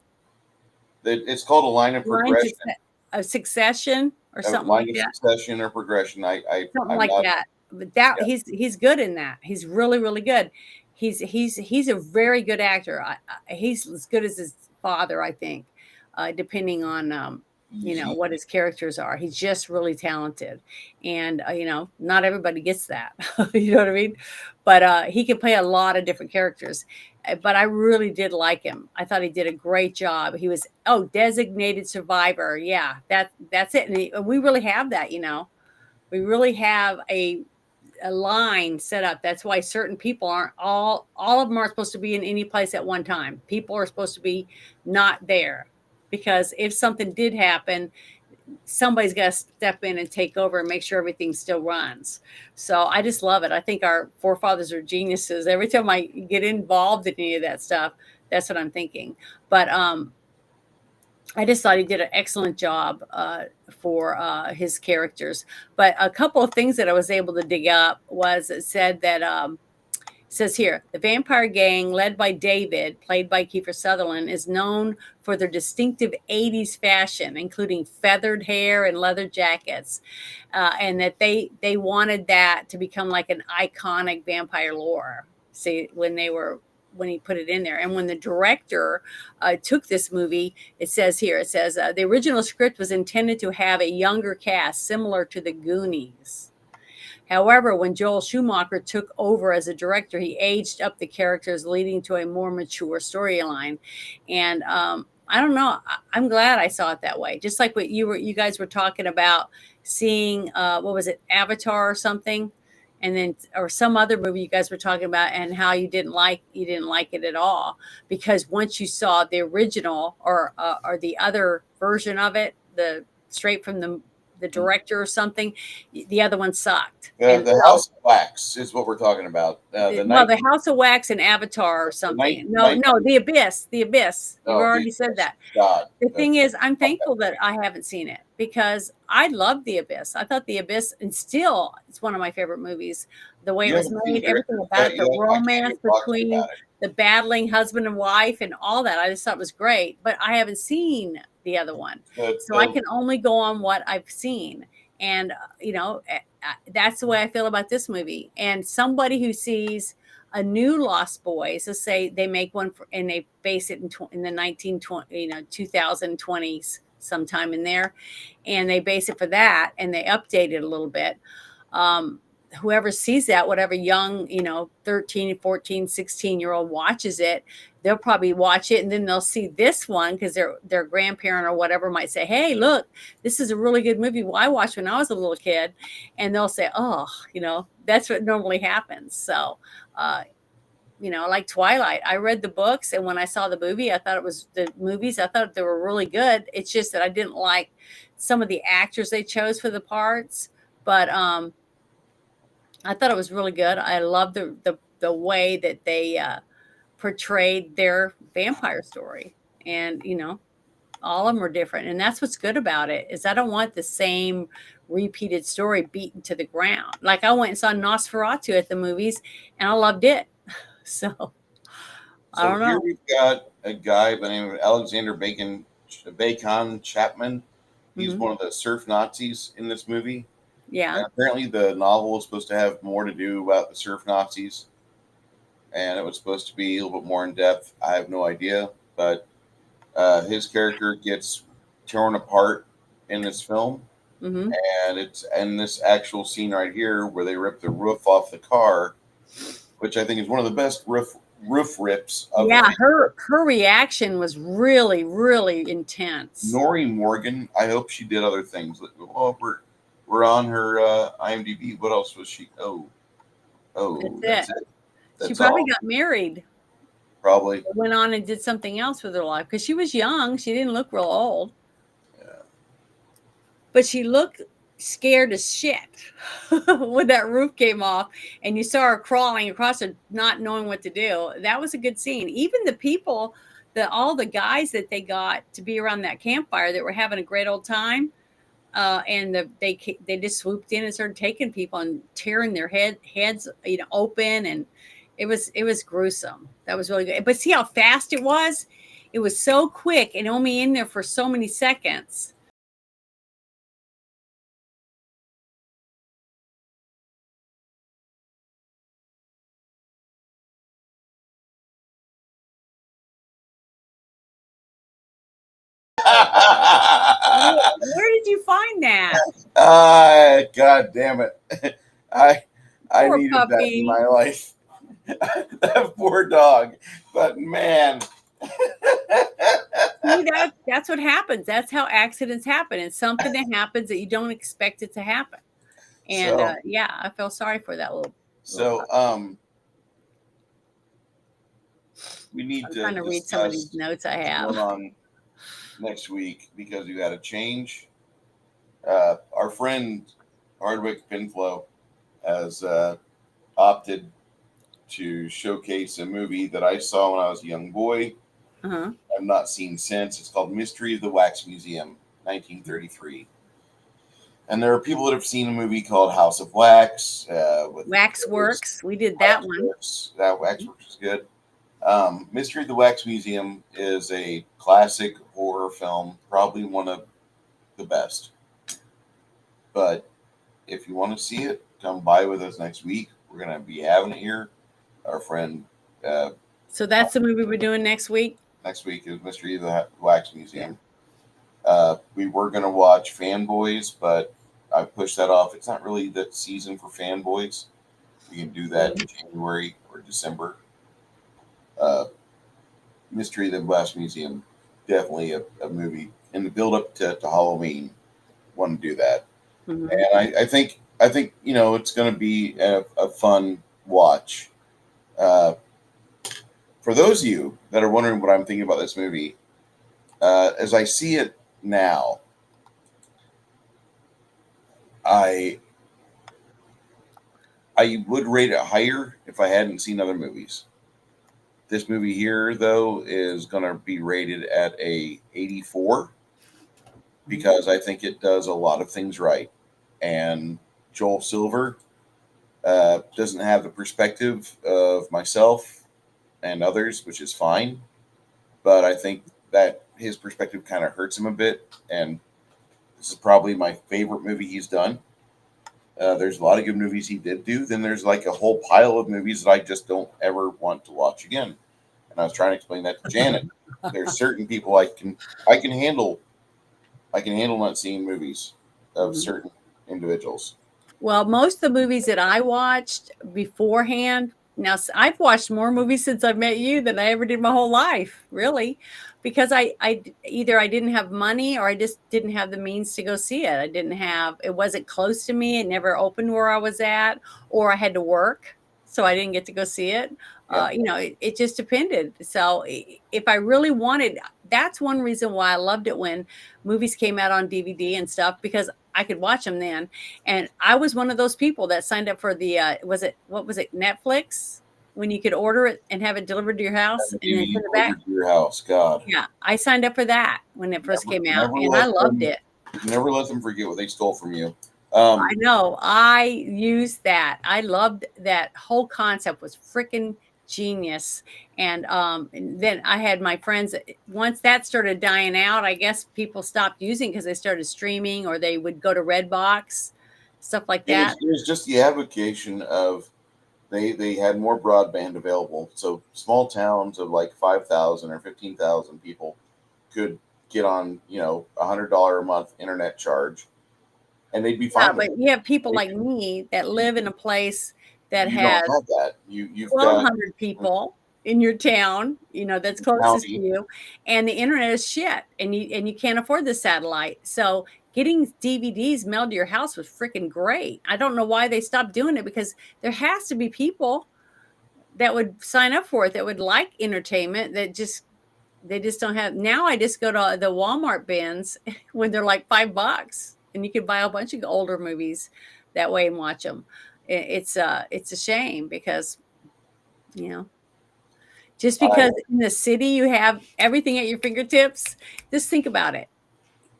It's called a line of progression. A succession or something like that. Line of succession or progression. Something like that. But he's good in that. He's really, really good. He's a very good actor. He's as good as his father, I think, depending on you know what his characters are. He's just really talented, and you know, not everybody gets that. You know what I mean? But he can play a lot of different characters. But I really did like him. I thought he did a great job. He was designated survivor. Yeah, that's it. And we really have that. You know, we really have a line set up. That's why certain people aren't all of them aren't supposed to be in any place at one time. People are supposed to be not there, because if something did happen, somebody's got to step in and take over and make sure everything still runs. So I just love it. I think our forefathers are geniuses. Every time I get involved in any of that stuff, that's what I'm thinking. But I just thought he did an excellent job for his characters. But a couple of things that I was able to dig up was it said that says here, the vampire gang led by David, played by Kiefer Sutherland, is known for their distinctive 80s fashion, including feathered hair and leather jackets, and that they wanted that to become like an iconic vampire lore. See, when he put it in there. And when the director took this movie, it says the original script was intended to have a younger cast similar to the Goonies. However, when Joel Schumacher took over as a director, he aged up the characters, leading to a more mature storyline. And I don't know. I'm glad I saw it that way. Just like what you guys were talking about seeing, what was it, Avatar or something? And then, or some other movie you guys were talking about, and how you didn't like it at all, because once you saw the original or the other version of it, the straight from the director or something, the other one sucked. The House of Wax is what we're talking about. The House of Wax and Avatar or something. No, The Abyss. You've already said that. God. The thing is, I'm thankful that I haven't seen it, because I love The Abyss. I thought The Abyss, and still, it's one of my favorite movies. The way it was made, everything about it, the romance between the battling husband and wife and all that, I just thought was great. But I haven't seen the other one, so I can only go on what I've seen. And you know, that's the way I feel about this movie. And somebody who sees a new Lost Boys. Let's say they make one and they base it in the 1920, 2020s, sometime in there, and they base it for that, and they update it a little bit. Um, Whoever sees that, whatever young, 13, 14, 16-year-old watches it, they'll probably watch it, and then they'll see this one because their grandparent or whatever might say, hey, look, this is a really good movie. Well, I watched when I was a little kid. And they'll say, oh, that's what normally happens. So like Twilight, I read the books, and when I saw the movie, I thought they were really good. It's just that I didn't like some of the actors they chose for the parts, but I thought it was really good. I love the way that they portrayed their vampire story, and all of them are different, and that's what's good about it. Is I don't want the same repeated story beaten to the ground. Like I went and saw Nosferatu at the movies, and I loved it. So I So don't here know. we've got a guy by the name of Alexander Bacon Chapman. He's Hmm. one of the surf Nazis in this movie. Yeah. And apparently the novel was supposed to have more to do about the surf Nazis. And it was supposed to be a little bit more in depth. I have no idea. But his character gets torn apart in this film. Hmm. And it's in this actual scene right here where they rip the roof off the car, which I think is one of the best roof rips of a Yeah. film. Her reaction was really, really intense. Nori Morgan. I hope she did other things. Oh, we're on her IMDb. What else was she? That's That's it. it. She That's probably all. got married, Probably. went on and did something else with her life because she was young. She didn't look real old, Yeah. but she looked scared as shit when that roof came off and you saw her crawling across it, not knowing what to do. That was a good scene. Even the people, all the guys that they got to be around that campfire that were having a great old time, and they just swooped in and started taking people and tearing their heads open, and it was gruesome. That was really good. But see how fast it was? It was so quick and only in there for so many seconds. Where did you find that? God damn it! I I Poor needed that in puppy. my life. That poor dog. But man. See, that's what happens. That's how accidents happen. It's something that happens that you don't expect it to happen. And so yeah, I feel sorry for that little so puppy. we need I'm to trying to read some of these discuss notes I what's have. going on next week because we got to change. Our friend Hardwick Pinflow has opted to showcase a movie that I saw when I was a young boy. Uh-huh. I've not seen since. It's called Mystery of the Wax Museum, 1933. And there are people that have seen a movie called House of Wax with Waxworks. We did that one. Waxworks. That Waxworks is good. Mystery of the Wax Museum is a classic horror film, probably one of the best. But if you want to see it, come by with us next week. We're going to be having it here. Our friend uh, So that's the movie we're doing next week. next week is Mystery of the Wax Yeah. Museum. We were going to watch Fanboys, but I pushed that off. It's not really the season for Fanboys. We can do that in January or December. Uh, Mystery of the Wax Museum, definitely a movie. In the build up to Halloween, want to do that. Mm-hmm. And I think it's going to be a fun watch. Uh, for those of you that are wondering what I'm thinking about this movie, as I see it now, I would rate it higher if I hadn't seen other movies. This movie here, though, is going to be rated at a 84 because I think it does a lot of things right. And Joel Silver doesn't have the perspective of myself and others, which is fine. But I think that his perspective kind of hurts him a bit. And this is probably my favorite movie he's done. There's a lot of good movies he did do. Then there's like a whole pile of movies that I just don't ever want to watch again. And I was trying to explain that to Janet. There's certain people I can handle not seeing movies of Mhm. certain individuals. Well, most of the movies that I watched beforehand, now I've watched more movies since I met you than I ever did my whole life, really, because either I didn't have money or I just didn't have the means to go see it. I didn't have, it wasn't close to me. It never opened where I was at, or I had to work, so I didn't get to go see it. Yeah, It just depended. So if I really wanted, that's one reason why I loved it when movies came out on DVD and stuff, because I could watch them then. And I was one of those people that signed up for the what was it, Netflix, when you could order it and have it delivered to your house the and then DVD send it back. delivered to your house. God, Yeah, I signed up for that when it first came out, never and I let loved them it. never let them forget what they stole from you. I know. I used that. I loved that whole concept was freaking genius. And then I had my friends, once that started dying out, I guess people stopped using because they started streaming or they would go to Redbox, stuff like that. It was just the avocation of they had more broadband available. So small towns of like 5,000 or 15,000 people could get on, $100 a month internet charge, and they'd be Yeah, fine with but you have people it. like me that live in a place that You don't has have that. You've got 1,200 people in your town, that's closest to county. you, and the internet is shit, and you can't afford the satellite. So getting DVDs mailed to your house was freaking great. I don't know why they stopped doing it, because there has to be people that would sign up for it that would like entertainment that just they just don't have. Now I just go to the Walmart bins when they're like $5, and you can buy a bunch of older movies that way and watch them. It's a shame because you know just I, because in the city you have everything at your fingertips. Just think about it.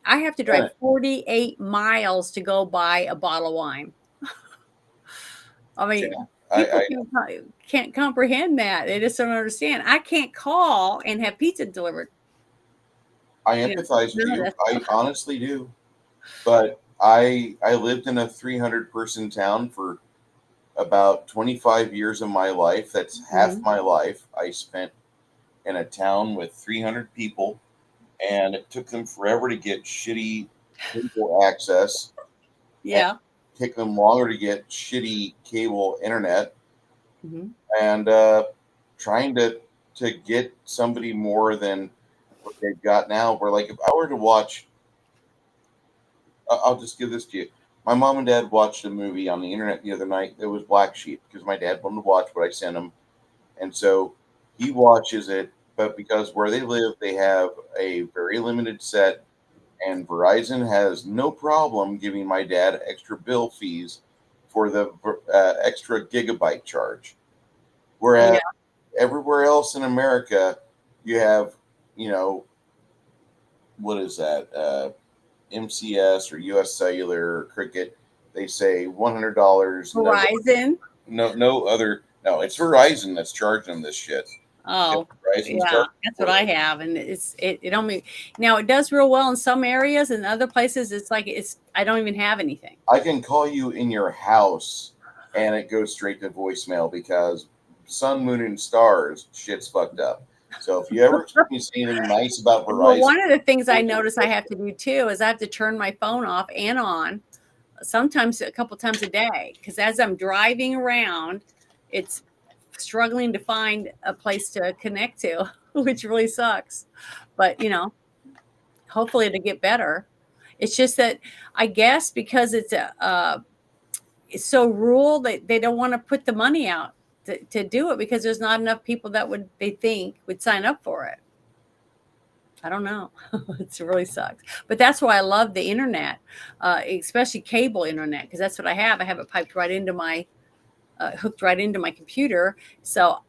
I have to drive 48 miles to go buy a bottle of wine. I mean, people I, can't comprehend that. They just don't understand. I can't call and have pizza delivered. I You know, empathize with none of you. that I stuff. honestly do. But I lived in a 300 person town for about 25 years of my life. That's half Mhm. my life I spent in a town with 300 people, and it took them forever to get shitty cable access, and Yeah. it took them longer to get shitty cable internet, Mhm. and trying to get somebody more than what they've got now. Where like if I were to watch, I'll just give this to you. My mom and dad watched a movie on the internet the other night. It was Black Sheep because my dad wanted to watch what I sent him, and so he watches it. But because where they live, they have a very limited set, and Verizon has no problem giving my dad extra bill fees for the extra gigabyte charge. Whereas Yeah. everywhere else in America, you have, you know, what is that? MCS or US Cellular or Cricket. They say $100. No, Verizon. no other. No, it's Verizon that's charging them this shit. Oh, Verizon's yeah, charging that's what for I it. have, and it only now it does real well in some areas, and other places it's like I don't even have anything. I can call you in your house, and it goes straight to voicemail because sun, moon, and stars shit's fucked up. So if you ever expect me to say anything nice about Well, Verizon, one of the things I notice I have to do too is I have to turn my phone off and on, sometimes a couple times a day, because as I'm driving around, it's struggling to find a place to connect to, which really sucks. But hopefully it'll get better. It's just that I guess because it's so rural that they don't want to put the money out to do it, because there's not enough people that they think would sign up for it. I don't know. It really sucks. But that's why I love the internet, especially cable internet, because that's what I have. I have it piped right into my hooked right into my computer. So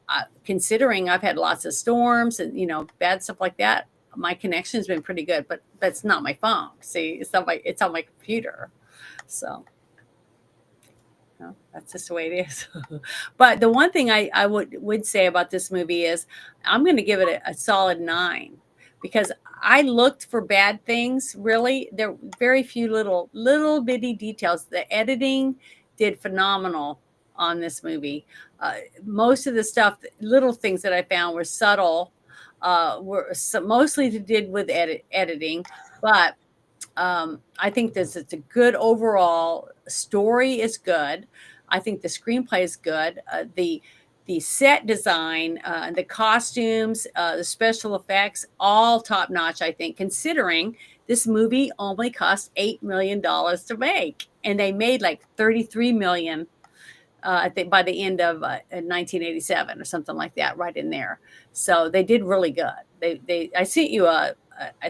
considering I've had lots of storms and bad stuff like that, my connection's been pretty good. But that's not my phone. See, it's on my computer. So that's just the way it is. But the one thing I would say about this movie is I'm going to give it a solid 9, because I looked for bad things. Really, there are very few little bitty details. The editing did phenomenal on this movie. Most of the stuff, little things that I found were subtle, mostly to did with editing, but I think this it's a good overall story is good. I think the screenplay is good. The set design, the costumes, the special effects, all top notch. I think, considering this movie only cost $8 million to make, and they made like 33 million. I think by the end of 1987 or something like that, right in there. So they did really good. I sent you I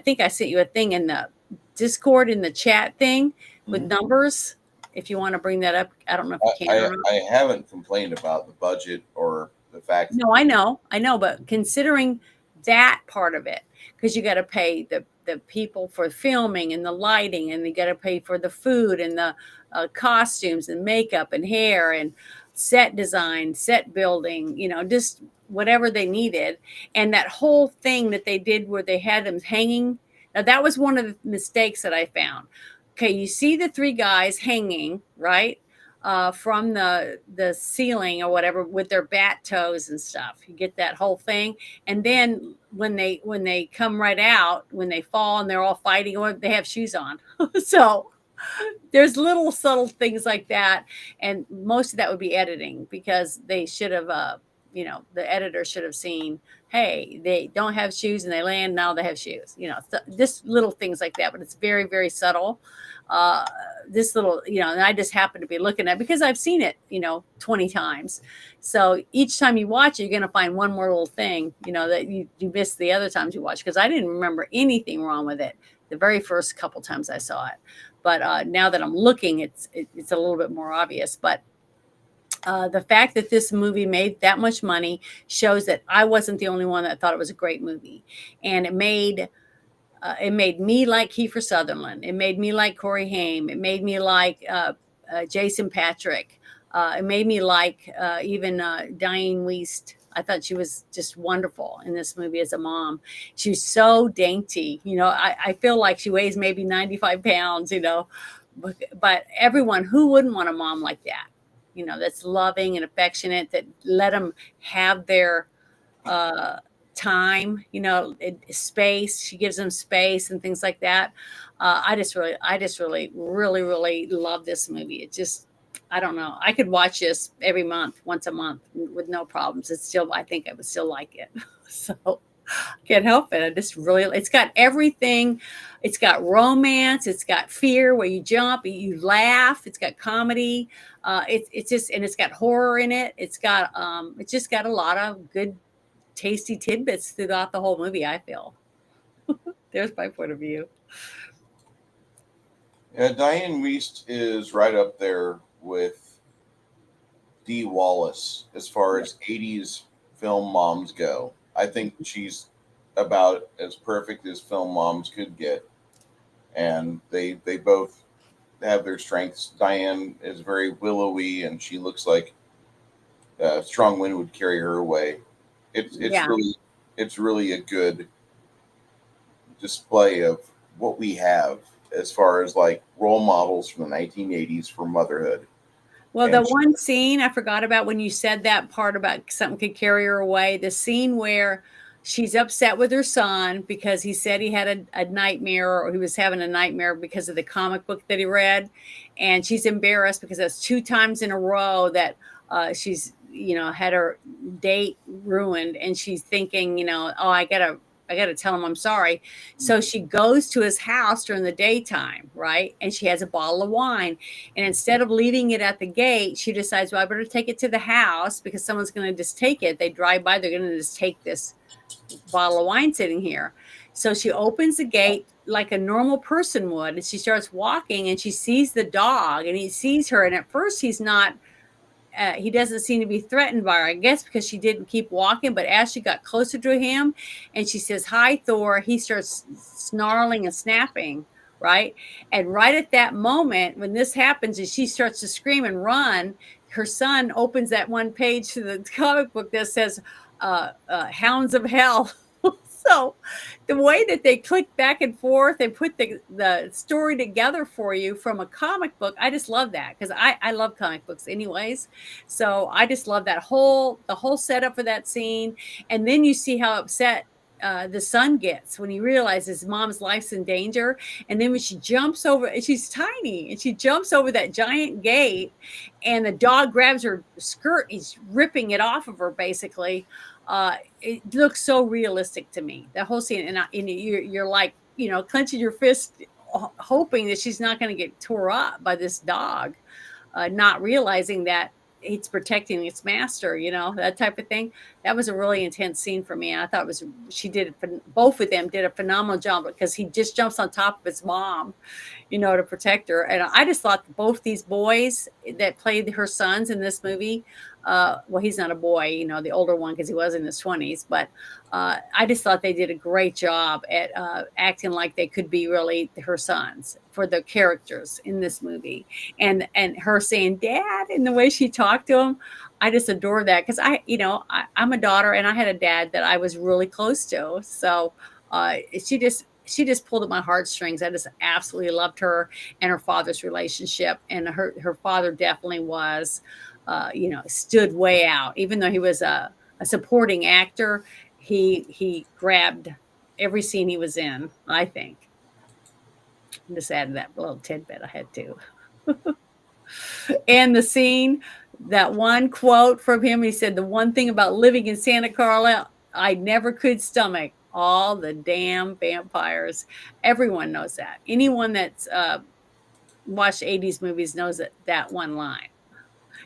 think I sent you a thing in the Discord in the chat thing with numbers. If you want to bring that up, I don't know if you can or not. I haven't complained about the budget or the fact. No, I know, but considering that part of it, because you got to pay the people for filming and the lighting, and you got to pay for the food and the costumes and makeup and hair and set design, set building, just whatever they needed. And that whole thing that they did where they had them hanging. Now, that was one of the mistakes that I found. Okay, you see the three guys hanging, right? From the ceiling or whatever with their bat toes and stuff. You get that whole thing. And then when they come right out, when they fall and they're all fighting, they have shoes on. So there's little subtle things like that. And most of that would be editing, because they should have, the editor should have seen, hey, they don't have shoes and they land, now they have shoes, just little things like that. But it's very, very subtle. This little, and I just happen to be looking at it because I've seen it, 20 times. So each time you watch it, you're going to find one more little thing, that you missed the other times you watch, because I didn't remember anything wrong with it the very first couple times I saw it. But now that I'm looking, it's a little bit more obvious. But the fact that this movie made that much money shows that I wasn't the only one that thought it was a great movie. And it made me like Kiefer Sutherland. It made me like Corey Haim. It made me like Jason Patric. It made me like even Dianne Wiest. I thought she was just wonderful in this movie as a mom. She was so dainty. I feel like she weighs maybe 95 pounds, but everyone, who wouldn't want a mom like that? That's loving and affectionate, that let them have their time, space. She gives them space and things like that. I just really, really, really love this movie. It just, I don't know. I could watch this every month, once a month, with no problems. I think I would still like it. So I can't help it. It's got everything. It's got romance. It's got fear where you jump, you laugh. It's got comedy. It's got horror in it. It's just got a lot of good, tasty tidbits throughout the whole movie, I feel. There's my point of view. Yeah, Dianne Wiest is right up there with Dee Wallace as far as 80s film moms go. I think she's about as perfect as film moms could get. And they both have their strengths. Dianne is very willowy, and she looks like a strong wind would carry her away. It's really a good display of what we have as far as like role models from the 1980s for motherhood. Well, the one scene I forgot about when you said that part about something could carry her away, the scene where she's upset with her son because he said he had a nightmare, or he was having a nightmare because of the comic book that he read. And she's embarrassed because that's 2 times in a row that she's, had her date ruined. And she's thinking, oh, I gotta tell him I'm sorry. So she goes to his house during the daytime, right? And she has a bottle of wine. And instead of leaving it at the gate, she decides, well, I better take it to the house because someone's going to just take it. They drive by, they're going to just take this bottle of wine sitting here. So she opens the gate like a normal person would. And she starts walking, and she sees the dog, and he sees her. And at first he's not, he doesn't seem to be threatened by her, I guess because she didn't keep walking. But as she got closer to him and she says, "Hi, Thor," he starts snarling and snapping, right? And right at that moment, when this happens and she starts to scream and run, her son opens that one page to the comic book that says, Hounds of Hell. So the way that they click back and forth and put the story together for you from a comic book, I just love that because I love comic books anyways. So I just love the whole setup for that scene. And then you see how upset the son gets when he realizes mom's life's in danger. And then when she jumps over, and she's tiny, and she jumps over that giant gate, and the dog grabs her skirt, he's ripping it off of her basically. It looks so realistic to me, the whole scene. And you're like, clenching your fist, hoping that she's not going to get tore up by this dog, not realizing that it's protecting its master, that type of thing. That was a really intense scene for me. And I thought both of them did a phenomenal job because he just jumps on top of his mom, to protect her. And I just thought both these boys that played her sons in this movie, well, he's not a boy, the older one, because he was in his 20s, but I just thought they did a great job at acting like they could be really her sons for the characters in this movie. And her saying dad, and the way she talked to him, I just adore that because I'm a daughter, and I had a dad that I was really close to. So she just pulled at my heartstrings. I just absolutely loved her and her father's relationship. And her father definitely was, stood way out. Even though he was a supporting actor, he grabbed every scene he was in, I think. Just added that little tidbit I had to. And the scene, that one quote from him, he said, the one thing about living in Santa Carla, I never could stomach all the damn vampires. Everyone knows that. Anyone that's watched 80s movies knows that one line.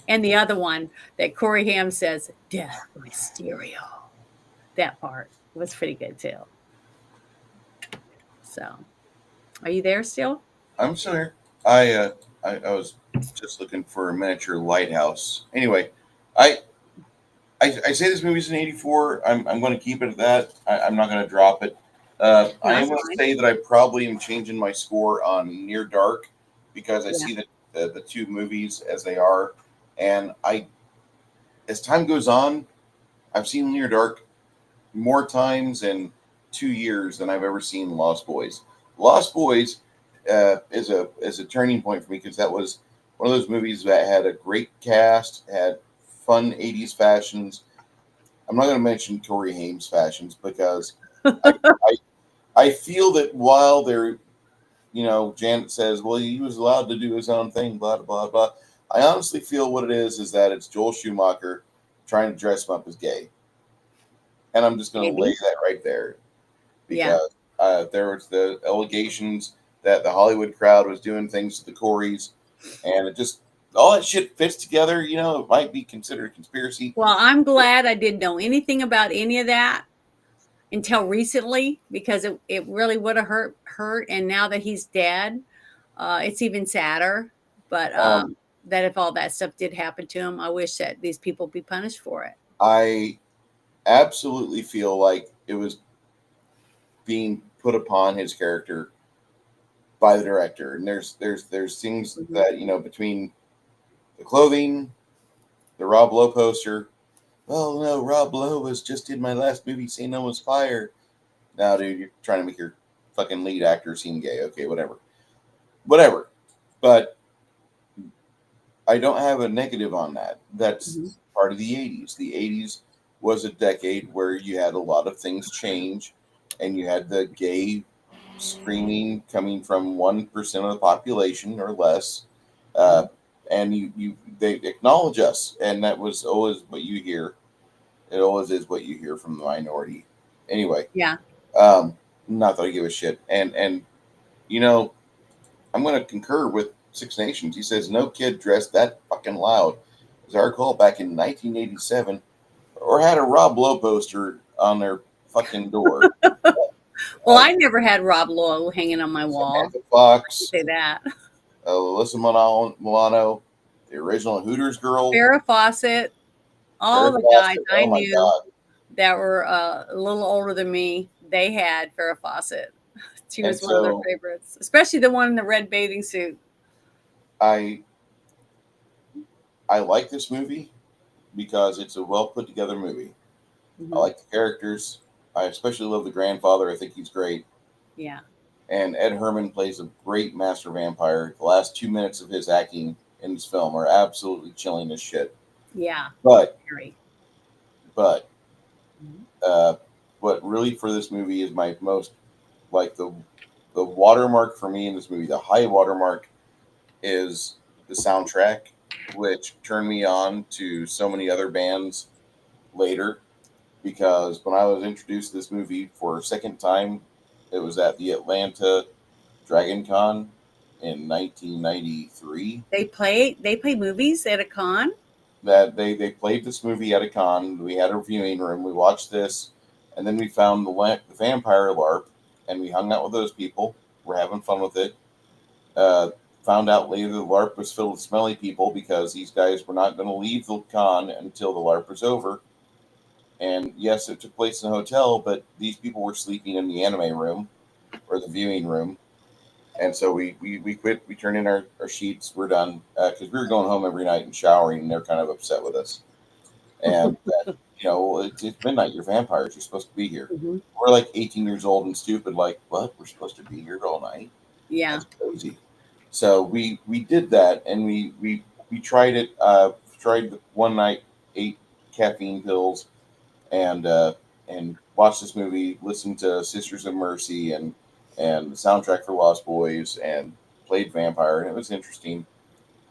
And the other one that Corey Haim says, death Mysterio. That part was pretty good too. So, are you there still? I'm still here. I was just looking for a miniature lighthouse. Anyway, I I say this movie's an 84. I'm going to keep it at that. I'm not going to drop it. I am That's going to fine. say that I probably am changing my score on Near Dark because I Yeah. see the two movies as they are, and as time goes on, I've seen Near Dark more times in 2 years than I've ever seen Lost Boys. Lost Boys is a turning point for me because that was one of those movies that had a great cast, had fun 80s fashions. I'm not going to mention Corey Haim's fashions because I, I I feel that while they're, Janet says, well, he was allowed to do his own thing, blah blah blah. I honestly feel what it is that it's Joel Schumacher trying to dress him up as gay, and I'm just going to lay Maybe. that right there Yeah. because there was the allegations that the Hollywood crowd was doing things to the Coreys, and it just all that shit fits together. It might be considered a conspiracy. Well, I'm glad I didn't know anything about any of that until recently because it really would have hurt. And now that he's dead, it's even sadder. But Um, that if all that stuff did happen to him, I wish that these people be punished for it. I absolutely feel like it was being put upon his character by the director, and there's things Mhm. that between the clothing, the Rob Lowe poster. Well, no, Rob Lowe was just in my last movie, St. Elmo's Fire. Now, dude, you're trying to make your fucking lead actor seem gay. Okay, whatever. But I don't have a negative on that. That's Mhm. part of the '80s. The '80s was a decade where you had a lot of things change, and you had the gay screaming coming from 1% of the population or less, uh, Mhm. and they acknowledge us, and that was always what you hear. It always is what you hear from the minority. Anyway, Yeah. not that I give a shit, and you know I'm going to concur with Six Nations. He says no kid dressed that fucking loud, as I recall, back in 1987, or had a Rob Lowe poster on their fucking door. Well, I never had Rob Lowe hanging on my wall. Samantha Fox, Say that. Alyssa Milano, the original Hooters girl, Farrah Fawcett, all Farrah the guys Fawcett. I Oh my knew God. that were a little older than me, they had Farrah Fawcett. She And was one of their so favorites, especially the one in the red bathing suit. I I like this movie because it's a well put together movie. I Hmm. like the characters. I especially love the grandfather. I think he's great. Yeah. And Ed Herman plays a great master vampire. The last 2 minutes of his acting in this film are absolutely chilling as shit. Yeah. But Very. but Mhm. what really for this movie is my most like the watermark for me in this movie. The high watermark is the soundtrack, which turned me on to so many other bands later. Because when I was introduced to this movie for a second time, it was at the Atlanta Dragon Con in 1993. They play movies at a con. That they played this movie at a con. We had a viewing room. We watched this, and then we found the Vampire LARP, and we hung out with those people. We're having fun with it. Uh, Found out later the LARP was filled with smelly people because these guys were not going to leave the con until the LARP was over. And yes, it took place in a hotel, but these people were sleeping in the anime room or the viewing room. And so we quit. We turned in our sheets. We're done because we were going home every night and showering, and they're kind of upset with us. And it's midnight. You're vampires. You're supposed to be here. Hmm. We're like 18 years old and stupid. Like, what? We're supposed to be here all night? Yeah. That's crazy. So we did that, and we tried it. Tried one night, ate caffeine pills, and watched this movie. Listened to Sisters of Mercy and the soundtrack for Lost Boys, and played Vampire, and it was interesting.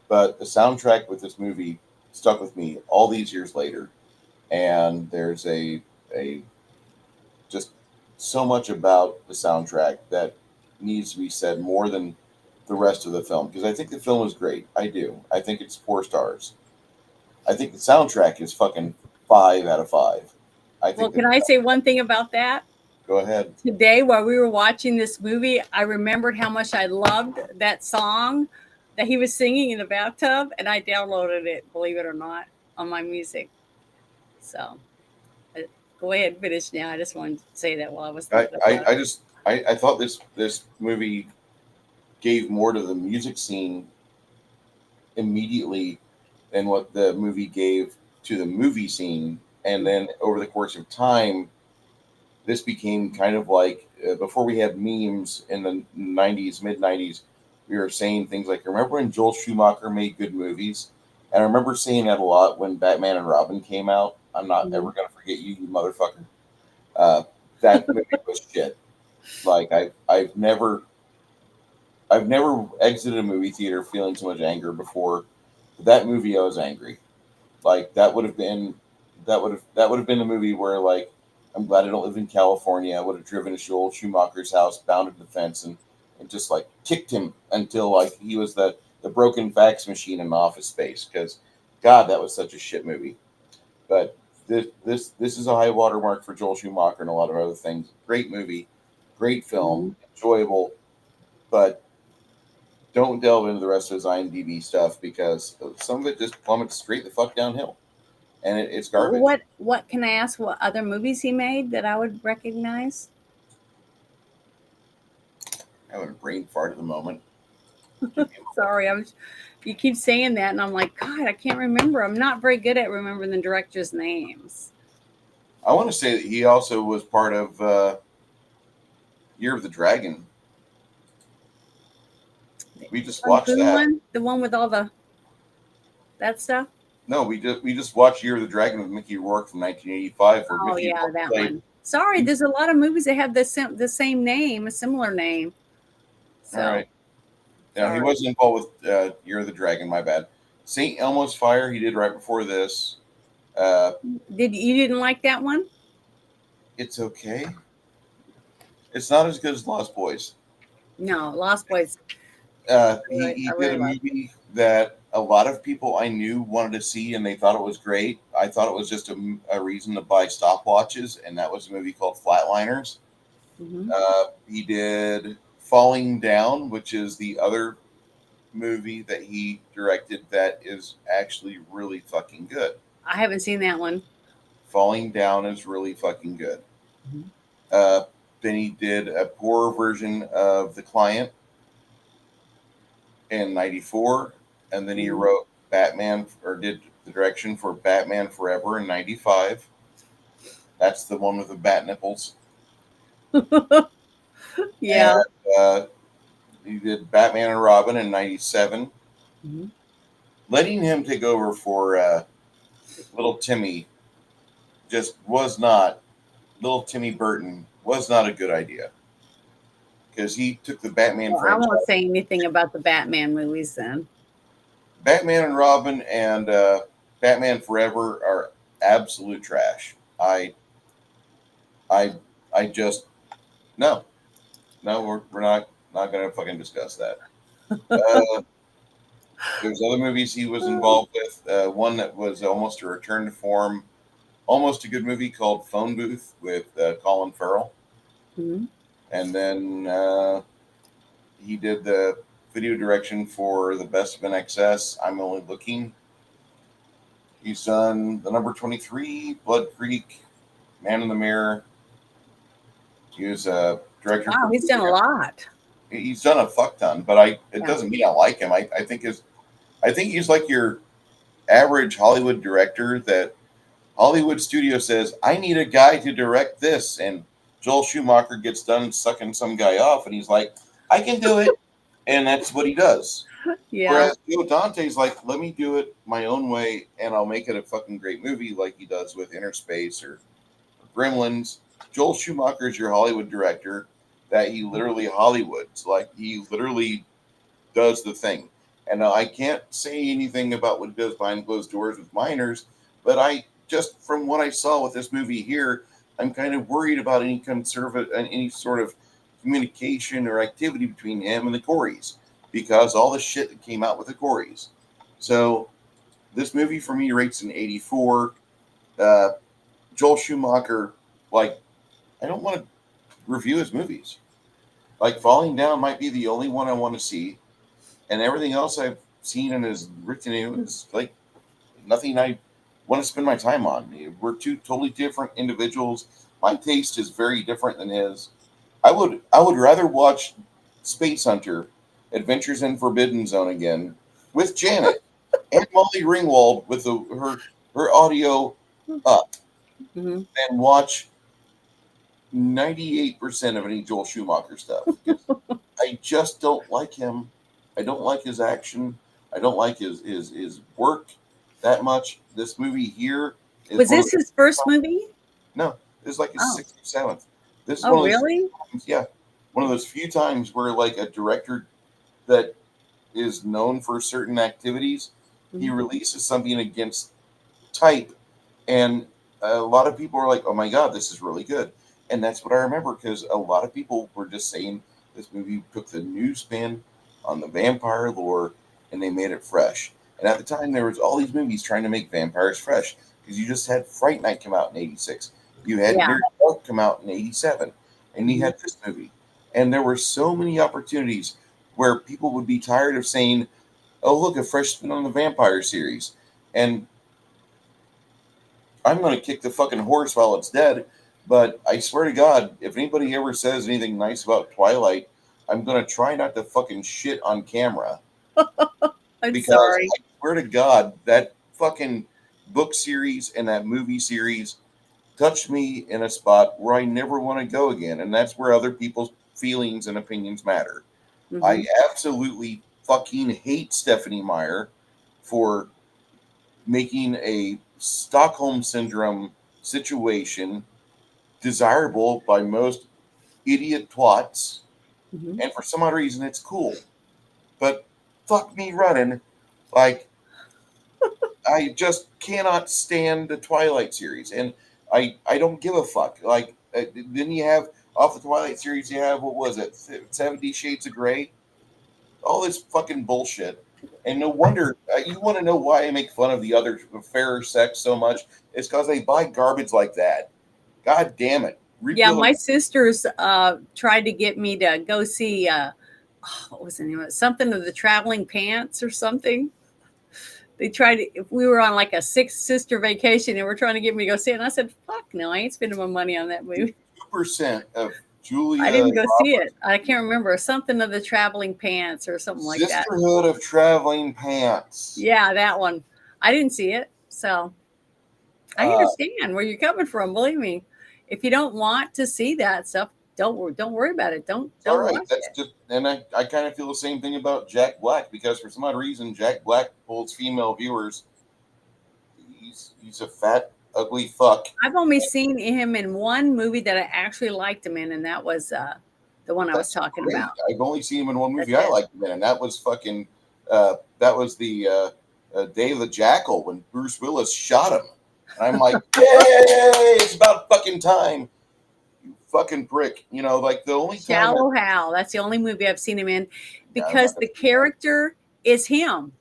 But the soundtrack with this movie stuck with me all these years later, and there's a just so much about the soundtrack that needs to be said more than the rest of the film because I think the film is great. I do. I think it's 4 stars. I think the soundtrack is fucking 5 out of 5. I Well, think can that. I say one thing about that? Go ahead. Today, while we were watching this movie, I remembered how much I loved that song that he was singing in the bathtub, and I downloaded it, believe it or not, on my music. So uh, go ahead and finish now. I just wanted to say that while I was I thinking I, about I it. just I thought this movie gave more to the music scene immediately than what the movie gave to the movie scene, and then over the course of time this became kind of like before we had memes in the 90s, mid 90s, we were saying things like, remember when Joel Schumacher made good movies? And I remember saying that a lot when Batman and Robin came out. I'm not ever Mhm. going to forget you, you motherfucker. Uh, that movie was shit. Like I've never exited a movie theater feeling so much anger before. That movie, I was angry. Like that would have been the movie where like I'm glad I don't live in California. I would have driven to Joel Schumacher's house, bounded the fence, and just like kicked him until like he was the broken fax machine in Office Space. Because God, that was such a shit movie. But this is a high watermark for Joel Schumacher and a lot of other things. Great movie, great film, Mhm. enjoyable, but don't delve into the rest of his IMDb stuff because some of it just plummets straight the fuck downhill, and it's garbage. What can I ask? What other movies he made that I would recognize? Having a brain fart at the moment. Give me a moment. Sorry, you keep saying that, and I'm like, God, I can't remember. I'm not very good at remembering the directors' names. I want to say that he also was part of Year of the Dragon. We just Kung watched Fu that. one, the one with all that stuff. No, we just watched Year of the Dragon with Mickey Rourke from 1985, where Oh Mickey yeah, Rourke that played. one. Sorry, He, there's a lot of movies that have the same name, a similar name. all So right. Now he sorry. wasn't involved with Year of the Dragon. My bad. Saint Elmo's Fire he did right before this. Uh, You didn't like that one? it's okay. It's not as good as Lost Boys. No, Lost Boys. He I did really a love. movie that a lot of people I knew wanted to see, and they thought it was great. I thought it was just a reason to buy stopwatches, and that was a movie called Flatliners. Hmm. He did Falling Down, which is the other movie that he directed that is actually really fucking good. I haven't seen that one. Falling Down is really fucking good. Mhm. Uh, then he did a poor version of The Client in '94, and then he Mhm. wrote Batman or did the direction for Batman Forever in '95. That's the one with the bat nipples. Yeah. And he did Batman and Robin in '97. Mm-hmm. Letting him take over for little Timmy just was not. Little Timmy Burton was not a good idea because he took the Batman Well, I franchise. won't say anything about the Batman movies then. Batman and Robin and Batman Forever are absolute trash. I, I just no, we're not gonna fucking discuss that. Uh, there's other movies he was involved with. One that was almost a return to form, almost a good movie called Phone Booth with Colin Farrell, Mm-hmm. and then he did the video direction for The Best of NXS. I'm Only Looking. He's done The Number 23, Blood Creek, Man in the Mirror. He was a director. Wow, he's done a lot. He's done a fuck ton, but it Yeah. doesn't mean I like him. I think he's like your average Hollywood director that Hollywood studio says, I need a guy to direct this, and Joel Schumacher gets done sucking some guy off, and he's like, I can do it, and that's what he does. Yeah. Whereas Joe Dante's like, let me do it my own way, and I'll make it a fucking great movie like he does with Inner Space or Gremlins. Joel Schumacher is your Hollywood director that he literally Hollywoods. Like, he literally does the thing. And I can't say anything about what he does behind closed doors with minors, but I just, from what I saw with this movie here, I'm kind of worried about any sort of communication or activity between him and the Coreys, because all the shit that came out with the Coreys. So this movie for me rates an 84. Joel Schumacher, like, I don't want to review his movies. Like, Falling Down might be the only one I want to see, and everything else I've seen and is written in is like nothing I want to spend my time on. We're two totally different individuals. My taste is very different than his. I would rather watch Space Hunter, Adventures in Forbidden Zone again with Janet and Molly Ringwald with her audio up Mm-hmm. than watch 98% of any Joel Schumacher stuff. I just don't like him. I don't like his action. I don't like his work that much. This movie here is Was this his first movie? No, this is like his sixth or seventh. This is Oh, one of those really? times, yeah, one of those few times where like a director that is known for certain activities, he Mhm. releases something against type, and a lot of people are like, "Oh my god, this is really good," and that's what I remember because a lot of people were just saying this movie took the new spin on the vampire lore and they made it fresh. And at the time, there was all these movies trying to make vampires fresh because you just had Fright Night come out in '86, you had Yeah. Near Dark come out in '87, and you Mhm. had this movie, and there were so many opportunities where people would be tired of saying, "Oh, look, a fresh spin on the vampire series," and I'm going to kick the fucking horse while it's dead. But I swear to God, if anybody ever says anything nice about Twilight, I'm going to try not to fucking shit on camera. I'm Because sorry. I swear to God, that fucking book series and that movie series touched me in a spot where I never want to go again. And that's where other people's feelings and opinions matter. Mhm. I absolutely fucking hate Stephanie Meyer for making a Stockholm Syndrome situation desirable by most idiot twats, Mhm. and for some odd reason it's cool. But fuck me running. Like, I just cannot stand the Twilight series, and I don't give a fuck. Like, then you have off the Twilight series, you have what was it, 70 Shades of Grey, all this fucking bullshit. And no wonder you want to know why I make fun of the other fairer sex so much. It's because they buy garbage like that. God damn it! Yeah, Repeal my sisters tried to get me to go see what was the name of it? Something of the Traveling Pants or something. They tried to, if we were on like a six sister vacation and we're trying to get me to go see it. And I said, fuck no, I ain't spending my money on that movie. 2% of Julia I didn't go see Roberts' it. I can't remember. Something of the Traveling Pants or something like that. Sisterhood of Traveling Pants. Yeah, that one. I didn't see it. So I understand where you're coming from. Believe me. if you don't want to see that stuff, don't worry about it. All Don't right, watch that's it. just, and I kind of feel the same thing about Jack Black because for some odd reason Jack Black pulls female viewers. He's a fat, ugly fuck. I've only seen him in one movie that I actually liked him in, and that was the one I was That's talking great. about. I've only seen him in one That's movie I it. liked him in, and that was fucking. That was the Day of the Jackal when Bruce Willis shot him. And I'm like, yay! It's about fucking time. You fucking prick. You know, like the only time. Shallow Hal. That's the only movie I've seen him in Yeah, I'm not because gonna the see that. character is him.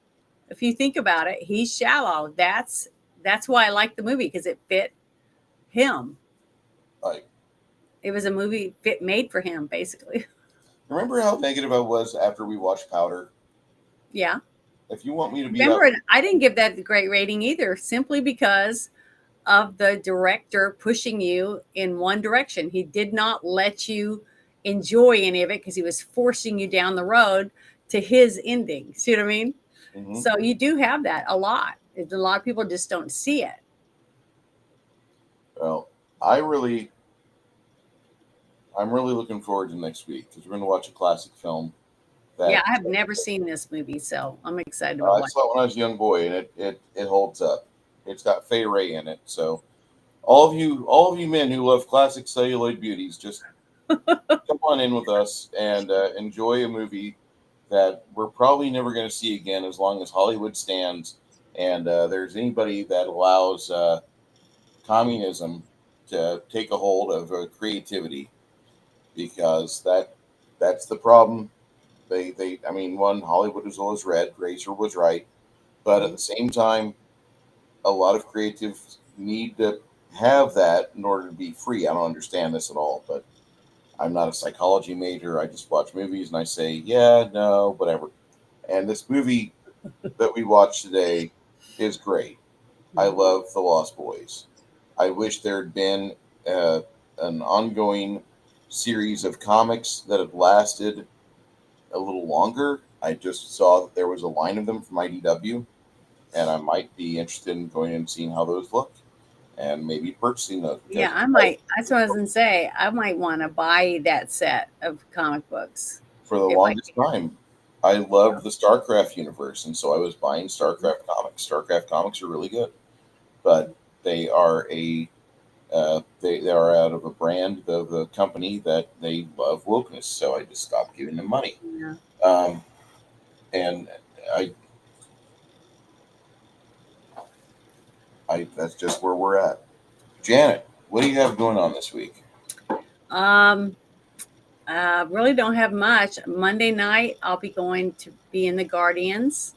If you think about it, he's shallow. That's why I like the movie because it fit him. Like, It was a movie made for him, basically. remember how negative I was after we watched Powder? Yeah. If you want me to be Remember, up, I didn't give that a great rating either, simply because of the director pushing you in one direction. He did not let you enjoy any of it because he was forcing you down the road to his ending. See what I mean? mhm. So you do have that a lot. A lot of people just don't see it. Well, I'm really looking forward to next week because we're going to watch a classic film Yeah, that I have never seen this movie, so I'm excited about I watching. saw when I was a young boy, and it holds up. It's got Fay Ray in it, so all of you men who love classic celluloid beauties, just come on in with us and enjoy a movie that we're probably never going to see again as long as Hollywood stands and there's anybody that allows communism to take a hold of creativity because that's the problem. I mean, one, Hollywood is always red. Grazer was right, but at the same time, a lot of creatives need to have that in order to be free. I don't understand this at all, but I'm not a psychology major. I just watch movies and I say, yeah, no, whatever. And this movie that we watched today is great. I Mhm. love The Lost Boys. I wish there had been uh, an ongoing series of comics that had lasted a little longer. I just saw that there was a line of them from IDW, and I might be interested in going and seeing how those look and maybe purchasing those Yeah, because I might. That's what I was gonna say. I might want to buy that set of comic books for the if I longest can. time I loved the StarCraft universe, and so I was buying StarCraft comics. StarCraft comics are really good, but they are they are out of a brand of a company that they love wokeness, so I just stopped giving them money. Yeah. Um, and I, that's just where we're at. Janet, what do you have going on this week? Um, really don't have much. Monday night, I'll be going to be in the Guardians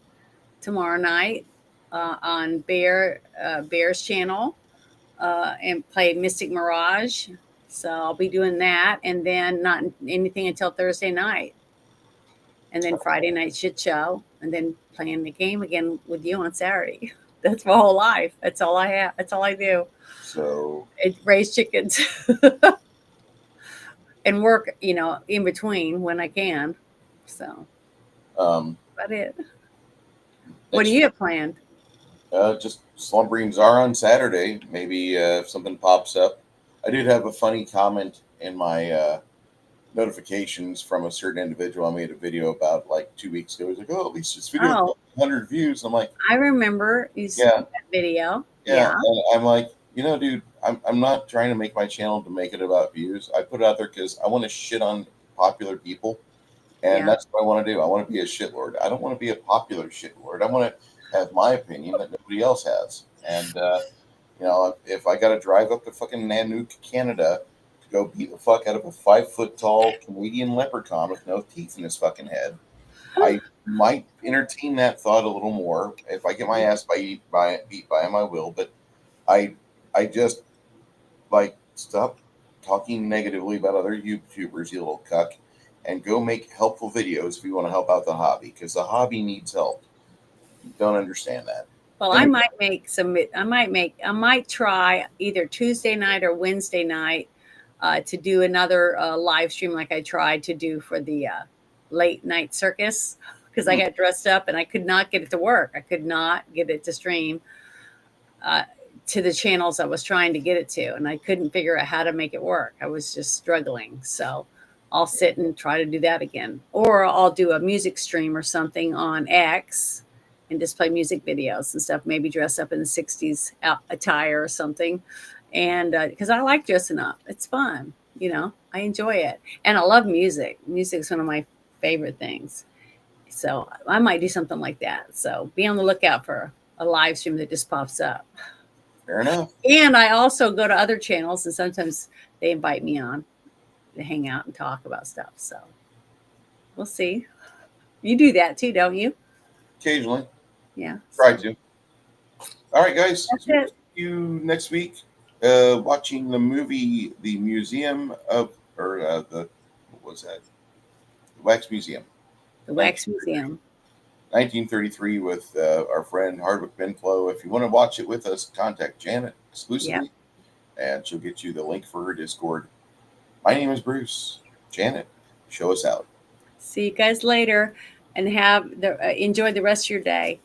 tomorrow night on Bear's channel and play Mystic Mirage. So I'll be doing that, and then not anything until Thursday night, and then Friday night shit show, and then playing the game again with you on Saturday. That's my whole life. That's all I have. That's all I do. So, Raise chickens and work, in between when I can. So um, about it. What do next you week, have planned? just slumbering czar on Saturday. Maybe if something pops up. I did have a funny comment in my notifications from a certain individual I made a video about like 2 weeks ago. He's like, "Oh, at least this video got Oh, 100 views." I'm like, I remember "Yeah, that video. yeah." Yeah, And I'm like, dude, I'm not trying to make my channel to make it about views. I put it out there because I want to shit on popular people, and yeah. that's what I want to do. I want to be a shitlord. I don't want to be a popular shitlord. I want to have my opinion that nobody else has. And if I got to drive up to fucking Nanook, Canada, to go beat the fuck out of a 5 foot tall Canadian leprechaun with no teeth in his fucking head, I might entertain that thought a little more. If I get my ass beat by him, I will. But I I just like stop talking negatively about other YouTubers, you little cuck, and go make helpful videos if you want to help out the hobby because the hobby needs help. You don't understand that. Well, I Anyway, might make some. I might try either Tuesday night or Wednesday night to do another live stream like I tried to do for the late night circus because I hmm, got dressed up and I could not get it to work. I could not get it to stream. Uh, to the channels I was trying to get it to, and I couldn't figure out how to make it work. I was just struggling. So I'll sit and try to do that again, or I'll do a music stream or something on X and just play music videos and stuff. Maybe dress up in the '60s attire or something, and because I like dressing up, it's fun. I enjoy it, and I love music. Music is one of my favorite things. So I might do something like that. So be on the lookout for a live stream that just pops up. Fair enough. And I also go to other channels, and sometimes they invite me on to hang out and talk about stuff. So we'll see. You do that too, don't you? Occasionally. Yeah. Try to. All right, guys. That's See it. you next week. Watching the movie, The Museum of, or what was that? The Wax Museum. The Wax Museum. 1933 with our friend Hardwick Benflow. If you want to watch it with us, contact Janet exclusively, and she'll get you the link for her Discord. My name is Bruce. Janet, show us out. See you guys later, and enjoy the rest of your day.